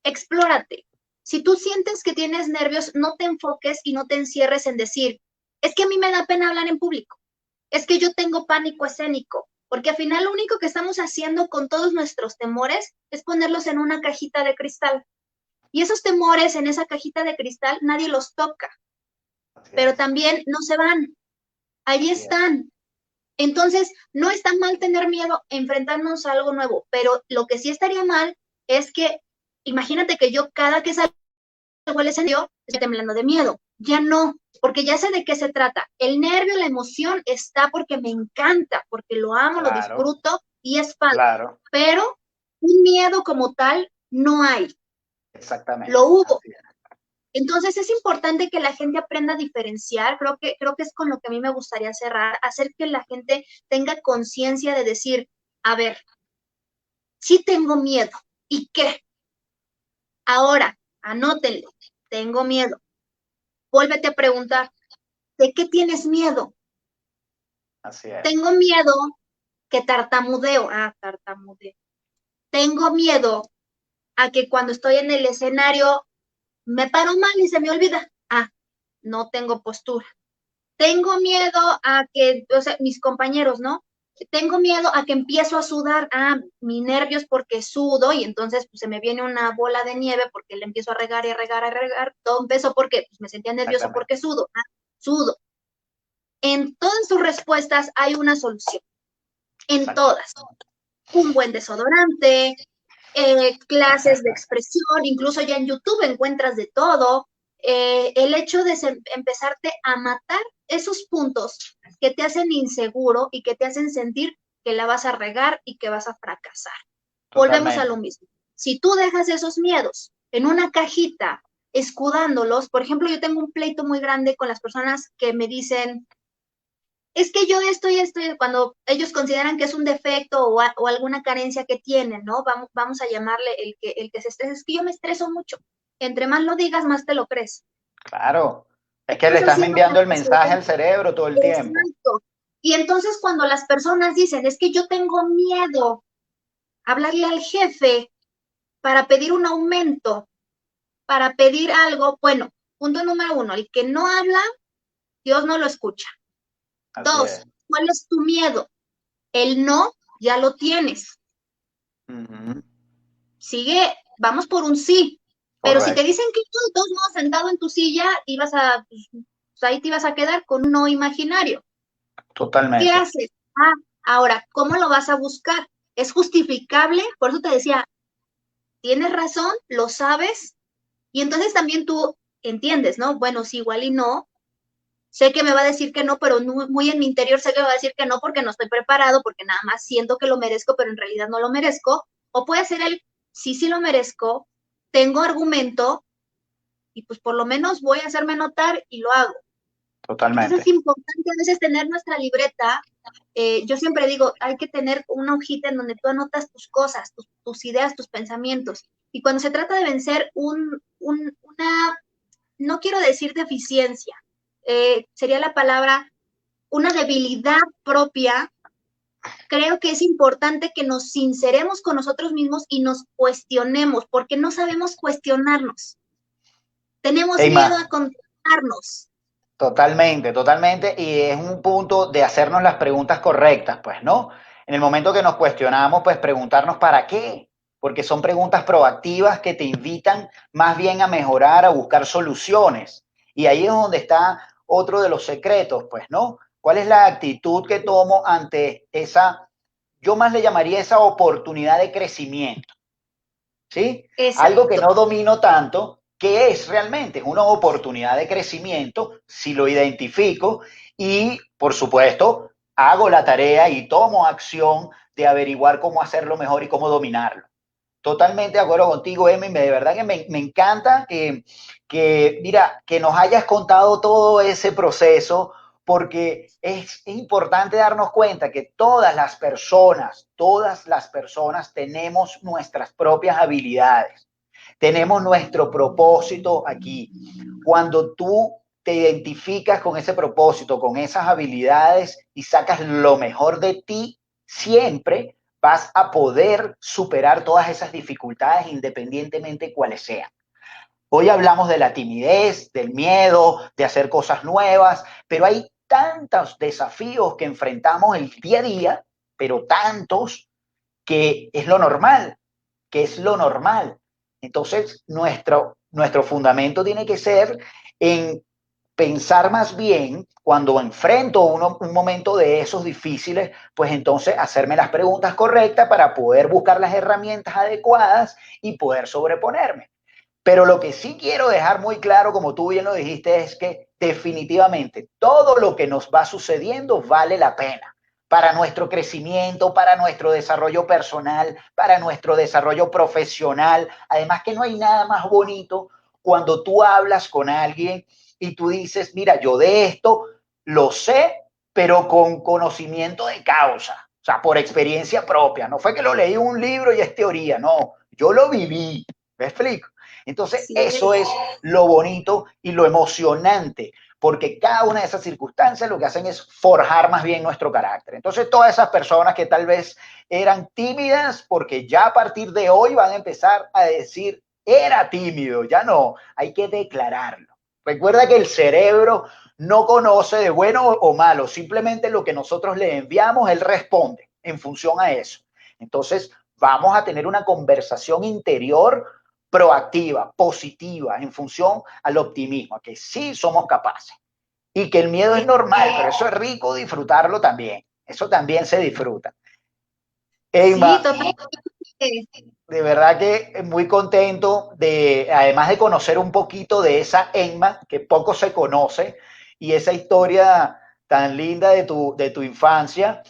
explórate. Si tú sientes que tienes nervios, no te enfoques y no te encierres en decir, es que a mí me da pena hablar en público, es que yo tengo pánico escénico, porque al final lo único que estamos haciendo con todos nuestros temores es ponerlos en una cajita de cristal. Y esos temores en esa cajita de cristal nadie los toca, así pero es, también no se van, allí así es. están. Entonces, no está mal tener miedo, enfrentarnos a algo nuevo, pero lo que sí estaría mal es que, imagínate que yo cada que salgo igual ese nervio, estoy temblando de miedo. Ya no, porque ya sé de qué se trata. El nervio, la emoción está porque me encanta, porque lo amo, lo Claro, disfruto y es padre. claro, Pero un miedo como tal no hay, lo exactamente. hubo. Así es. Entonces es importante que la gente aprenda a diferenciar, creo que es con lo que a mí me gustaría cerrar, hacer que la gente tenga conciencia de decir, a ver, sí tengo miedo, ¿y qué? Ahora, anótenlo, tengo miedo. Vuélvete a preguntar, ¿de qué tienes miedo? Así es. Tengo miedo que tartamudeo. Ah, tartamudeo. Tengo miedo a que cuando estoy en el escenario me paro mal y se me olvida. Ah, no tengo postura. Tengo miedo a que, o sea, mis compañeros, ¿no? Tengo miedo a que empiezo a sudar. Ah, mi nervio es porque sudo y entonces pues, se me viene una bola de nieve porque le empiezo a regar y a regar, a regar. Todo empezó porque pues, me sentía nervioso Exactamente. porque sudo. Ah, sudo. En todas sus respuestas hay una solución, en Exactamente. todas. Un buen desodorante, clases de expresión, incluso ya en YouTube encuentras de todo. El hecho de empezarte a matar esos puntos que te hacen inseguro y que te hacen sentir que la vas a regar y que vas a fracasar. Volvemos a Totalmente. lo mismo. Si tú dejas esos miedos en una cajita, escudándolos, por ejemplo, yo tengo un pleito muy grande con las personas que me dicen, es que yo estoy, cuando ellos consideran que es un defecto o alguna carencia que tienen, ¿no? Vamos a llamarle el que se estresa, es que yo me estreso mucho. Entre más lo digas, más te lo crees. Claro. Es que le Estás estás haciendo enviando el mensaje caso. al cerebro todo el tiempo. Exacto. Y entonces cuando las personas dicen, es que yo tengo miedo a hablarle al jefe para pedir un aumento, para pedir algo, bueno, punto número uno, el que no habla, Dios no lo escucha. Así es. Dos, ¿cuál es tu miedo? El no ya lo tienes. Ujú. Sigue, vamos por un sí. Pero si te Correcto. dicen que tú, de todos modos, sentado en tu silla, pues ahí te ibas a quedar con un no imaginario. ¿Qué Totalmente. haces? Ah, ahora, ¿cómo lo vas a buscar? ¿Es justificable? Por eso te decía, tienes razón, lo sabes, y entonces también tú entiendes, ¿no? Bueno, sí, igual y no. Sé que me va a decir que no, pero muy en mi interior sé que me va a decir que no porque no estoy preparado, porque nada más siento que lo merezco, pero en realidad no lo merezco. O puede ser el sí, sí lo merezco, tengo argumento y pues por lo menos voy a hacerme notar y lo hago. Entonces es Totalmente. importante a veces tener nuestra libreta. Yo siempre digo, hay que tener una hojita en donde tú anotas tus cosas, tus ideas, tus pensamientos. Y cuando se trata de vencer una, no quiero decir deficiencia, sería la palabra una debilidad propia, creo que es importante que nos sinceremos con nosotros mismos y nos cuestionemos, porque no sabemos cuestionarnos. Tenemos miedo Emma, a contestarnos. totalmente, totalmente. Y es un punto de hacernos las preguntas correctas, pues, ¿no? En el momento que nos cuestionamos, pues preguntarnos para qué, porque son preguntas proactivas que te invitan más bien a mejorar, a buscar soluciones. Y ahí es donde está otro de los secretos, pues, ¿no? ¿Cuál es la actitud que tomo ante esa, yo más le llamaría esa oportunidad de crecimiento? ¿Sí? Algo que Exacto. no domino tanto, que es realmente una oportunidad de crecimiento, si lo identifico y, por supuesto, hago la tarea y tomo acción de averiguar cómo hacerlo mejor y cómo dominarlo. Totalmente de acuerdo contigo, Emmy. De verdad que me encanta mira, que nos hayas contado todo ese proceso, porque es importante darnos cuenta que todas las personas tenemos nuestras propias habilidades, tenemos nuestro propósito aquí. Cuando tú te identificas con ese propósito, con esas habilidades y sacas lo mejor de ti, siempre vas a poder superar todas esas dificultades independientemente cuáles sean. Hoy hablamos de la timidez, del miedo, de hacer cosas nuevas, pero hay tantos desafíos que enfrentamos el día a día, pero tantos que es lo normal, que es lo normal. Entonces, nuestro fundamento tiene que ser en pensar más bien cuando enfrento un momento de esos difíciles, pues entonces hacerme las preguntas correctas para poder buscar las herramientas adecuadas y poder sobreponerme. Pero lo que sí quiero dejar muy claro, como tú bien lo dijiste, es que definitivamente todo lo que nos va sucediendo vale la pena para nuestro crecimiento, para nuestro desarrollo personal, para nuestro desarrollo profesional. Además que no hay nada más bonito cuando tú hablas con alguien y tú dices, mira, yo de esto lo sé, pero con conocimiento de causa, o sea, por experiencia propia. No fue que lo leí en un libro y es teoría, no, yo lo viví. ¿Me explico? Entonces, Así eso es. es lo bonito y lo emocionante, porque cada una de esas circunstancias lo que hacen es forjar más bien nuestro carácter. Entonces, todas esas personas que tal vez eran tímidas, porque ya a partir de hoy van a empezar a decir, era tímido, ya no, hay que declararlo. Recuerda que el cerebro no conoce de bueno o malo, simplemente lo que nosotros le enviamos, él responde en función a eso. Entonces, vamos a tener una conversación interior proactiva, positiva, en función al optimismo, a que sí somos capaces y que el miedo es normal, pero eso es rico disfrutarlo también. Eso también se disfruta. Sí, Emma, totalmente. de verdad que muy contento de, además de conocer un poquito de esa Emma, que poco se conoce, y esa historia tan linda de tu infancia,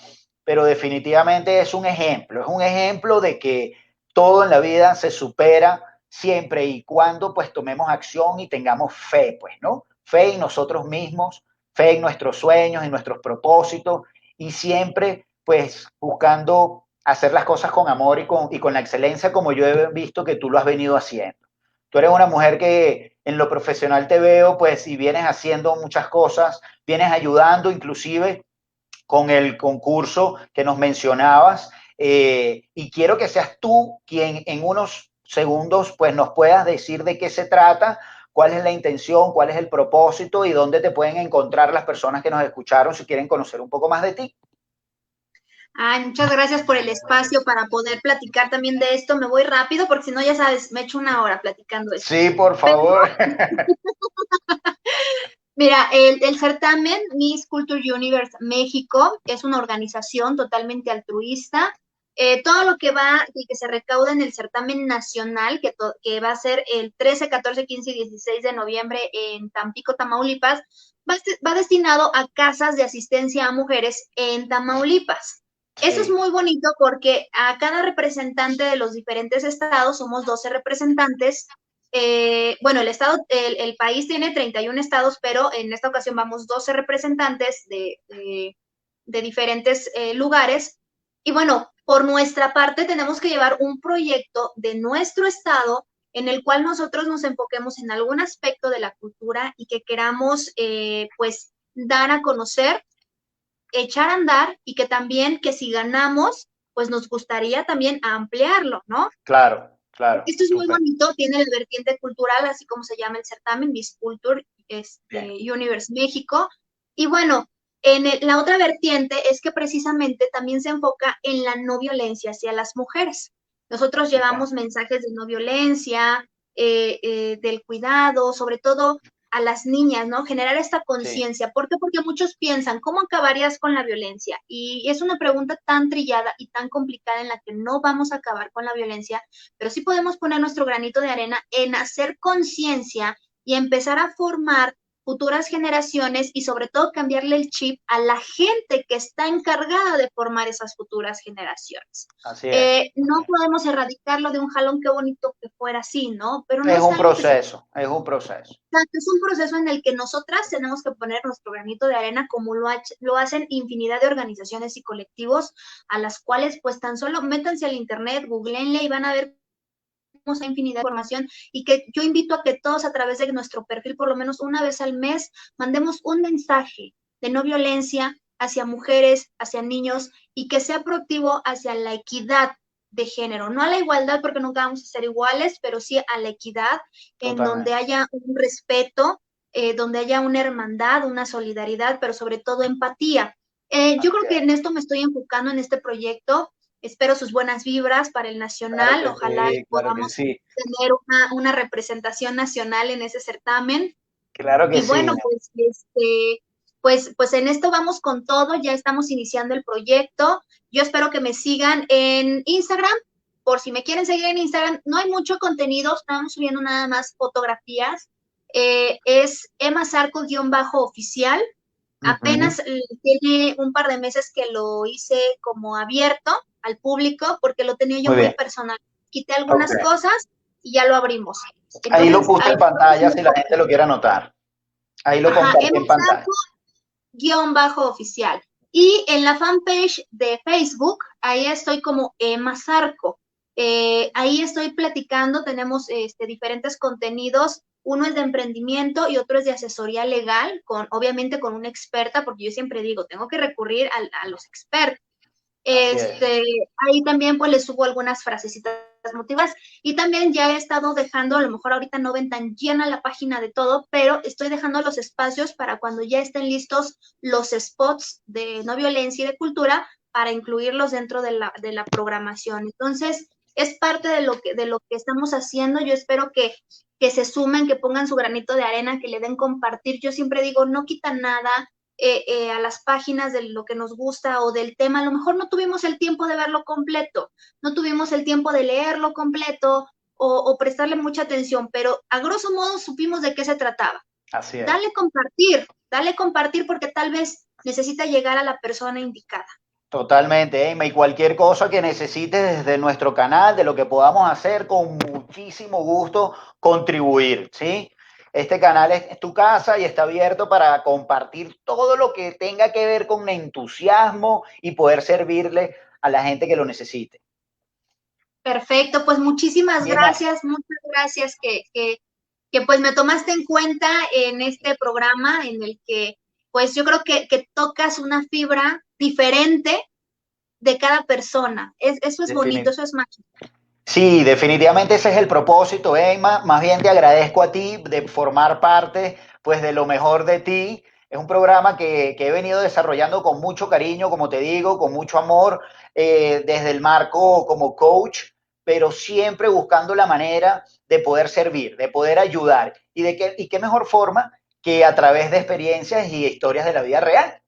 pero definitivamente es un ejemplo de que todo en la vida se supera siempre y cuando pues tomemos acción y tengamos fe, pues, ¿no? Fe en nosotros mismos, fe en nuestros sueños, en nuestros propósitos y siempre pues buscando hacer las cosas con amor y con la excelencia como yo he visto que tú lo has venido haciendo. Tú eres una mujer que en lo profesional te veo, pues, y vienes haciendo muchas cosas, vienes ayudando inclusive con el concurso que nos mencionabas, y quiero que seas tú quien en unos segundos pues nos puedas decir de qué se trata, cuál es la intención, cuál es el propósito y dónde te pueden encontrar las personas que nos escucharon si quieren conocer un poco más de ti. Ay, muchas gracias por el espacio para poder platicar también de esto. Me voy rápido porque si no, ya sabes, me echo una hora platicando esto. Sí, por Pero favor. mira, el certamen Miss Culture Universe México es una organización totalmente altruista. Todo lo que va y que se recauda en el certamen nacional, que va a ser el 13, 14, 15 y 16 de noviembre en Tampico, Tamaulipas, va destinado a casas de asistencia a mujeres en Tamaulipas. Eso es Sí, muy bonito porque a cada representante de los diferentes estados, somos 12 representantes, bueno, el país tiene 31 estados, pero en esta ocasión vamos 12 representantes de diferentes lugares. Y bueno, por nuestra parte tenemos que llevar un proyecto de nuestro estado en el cual nosotros nos enfoquemos en algún aspecto de la cultura y que queramos pues dar a conocer, echar a andar y que también que si ganamos, pues nos gustaría también ampliarlo, ¿no? claro, claro, Esto es muy súper. bonito, tiene la vertiente cultural, así como se llama el certamen, Miss Culture Bien, Universe México. Y bueno, la otra vertiente es que precisamente también se enfoca en la no violencia hacia las mujeres. Nosotros súper. llevamos mensajes de no violencia, del cuidado, sobre todo a las niñas, ¿no? Generar esta Sí, conciencia. ¿Por qué? Porque muchos piensan, ¿cómo acabarías con la violencia? Y es una pregunta tan trillada y tan complicada en la que no vamos a acabar con la violencia, pero sí podemos poner nuestro granito de arena en hacer conciencia y empezar a formar futuras generaciones y sobre todo cambiarle el chip a la gente que está encargada de formar esas futuras generaciones. así es. No Así es. podemos erradicarlo de un jalón, qué bonito que fuera así, ¿no? Pero no Es es un algo que se... proceso, es un proceso. Es un proceso en el que nosotras tenemos que poner nuestro granito de arena como lo hacen infinidad de organizaciones y colectivos a las cuales pues tan solo métanse al internet, googleenle y van a ver infinidad de información y que yo invito a que todos a través de nuestro perfil, por lo menos una vez al mes, mandemos un mensaje de no violencia hacia mujeres, hacia niños y que sea proactivo hacia la equidad de género, no a la igualdad porque nunca vamos a ser iguales, pero sí a la equidad en donde Totalmente. haya un respeto, donde haya una hermandad, una solidaridad, pero sobre todo empatía. Yo Así creo que es. en esto me estoy enfocando en este proyecto. Espero sus buenas vibras para el Claro nacional. que Ojalá y sí, claro que podamos sí. tener una representación nacional en ese certamen. Claro que Y sí. bueno, pues en esto vamos con todo. Ya estamos iniciando el proyecto. Yo espero que me sigan en Instagram. por si me quieren seguir en Instagram, no hay mucho contenido, estamos subiendo nada más fotografías. Es emasarco-oficial. Ujú. Apenas tiene un par de meses que lo hice como abierto al público porque lo tenía yo Muy muy bien. personal. Quité Ok. algunas cosas y ya lo abrimos. Ahí lo Entonces, puse ahí en pantalla si la gente lo quiere anotar. Ahí lo ajá, compartí en pantalla. Oficial. Y en la fanpage de Facebook, ahí estoy como Emma Zarco. Ahí estoy platicando, tenemos diferentes contenidos. Uno es de emprendimiento y otro es de asesoría legal, obviamente con una experta, porque yo siempre digo, tengo que recurrir a los expertos. Así es. Ahí también pues les subo algunas frasecitas motivas y también ya he estado dejando, a lo mejor ahorita no ven tan llena la página de todo, pero estoy dejando los espacios para cuando ya estén listos los spots de no violencia y de cultura para incluirlos dentro de la programación. Entonces, es parte de lo que estamos haciendo. Yo espero que se sumen, que pongan su granito de arena, que le den compartir. Yo siempre digo, no quita nada, a las páginas de lo que nos gusta o del tema, a lo mejor no tuvimos el tiempo de verlo completo, no tuvimos el tiempo de leerlo completo o prestarle mucha atención, pero a grosso modo supimos de qué se trataba. Así es. Dale compartir porque tal vez necesita llegar a la persona indicada. Totalmente, Emma, y cualquier cosa que necesites desde nuestro canal, de lo que podamos hacer, con muchísimo gusto contribuir, ¿sí? Este canal es tu casa y está abierto para compartir todo lo que tenga que ver con entusiasmo y poder servirle a la gente que lo necesite. Perfecto, pues Emma, muchas gracias que pues me tomaste en cuenta en este programa en el que pues yo creo que tocas una fibra diferente de cada persona. Eso es bonito, defini- eso es mágico. Sí, definitivamente ese es el propósito, Emma. Más bien te agradezco a ti de formar parte, pues, de lo mejor de ti. Es un programa que he venido desarrollando con mucho cariño, como te digo, con mucho amor, desde el marco como coach, pero siempre buscando la manera de poder servir, de poder ayudar. Y qué mejor forma que a través de experiencias y historias de la vida real.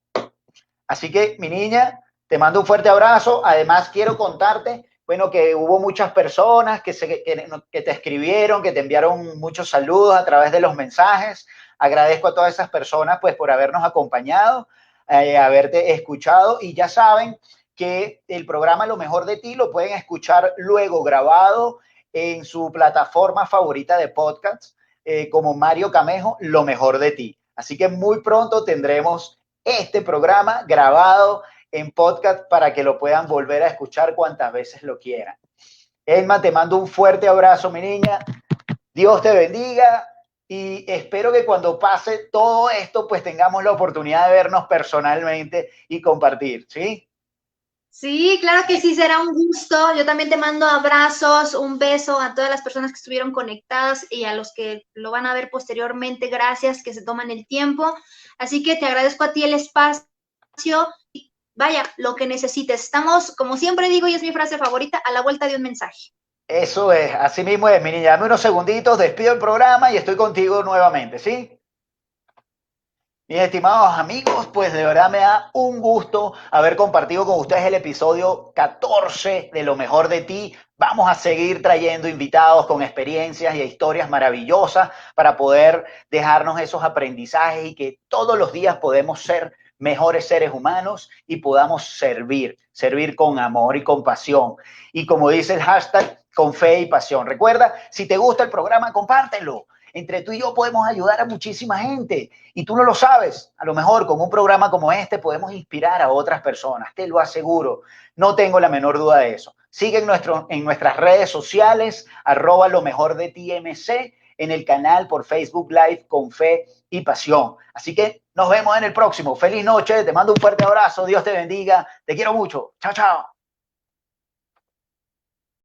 Así que, mi niña, te mando un fuerte abrazo. Además, quiero contarte, bueno, que hubo muchas personas que te escribieron, que te enviaron muchos saludos a través de los mensajes. Agradezco a todas esas personas, pues, por habernos acompañado, haberte escuchado. Y ya saben que el programa Lo Mejor de Ti lo pueden escuchar luego grabado en su plataforma favorita de podcast, como Mario Camejo, Lo Mejor de Ti. Así que muy pronto tendremos este programa grabado en podcast para que lo puedan volver a escuchar cuantas veces lo quieran. Elma, te mando un fuerte abrazo, mi niña. Dios te bendiga y espero que cuando pase todo esto, pues tengamos la oportunidad de vernos personalmente y compartir, ¿sí? Sí, claro que sí, será un gusto. Yo también te mando abrazos, un beso a todas las personas que estuvieron conectadas y a los que lo van a ver posteriormente. Gracias que se toman el tiempo. Así que te agradezco a ti el espacio. Y vaya, lo que necesites. Estamos, como siempre digo, y es mi frase favorita, a la vuelta de un mensaje. Eso es, así mismo es, mi niña. Dame unos segunditos, despido el programa y estoy contigo nuevamente, ¿sí? Mis estimados amigos, pues de verdad me da un gusto haber compartido con ustedes el episodio 14 de Lo Mejor de Ti. Vamos a seguir trayendo invitados con experiencias y historias maravillosas para poder dejarnos esos aprendizajes y que todos los días podemos ser mejores seres humanos y podamos servir con amor y con pasión. Y como dice el hashtag, con fe y pasión. Recuerda, si te gusta el programa, compártelo. Entre tú y yo podemos ayudar a muchísima gente y tú no lo sabes. A lo mejor con un programa como este podemos inspirar a otras personas, te lo aseguro. No tengo la menor duda de eso. Sigue en nuestras redes sociales, @lo mejor de TMC, en el canal por Facebook Live con fe y pasión. Así que nos vemos en el próximo. Feliz noche, te mando un fuerte abrazo, Dios te bendiga, te quiero mucho. Chao, chao.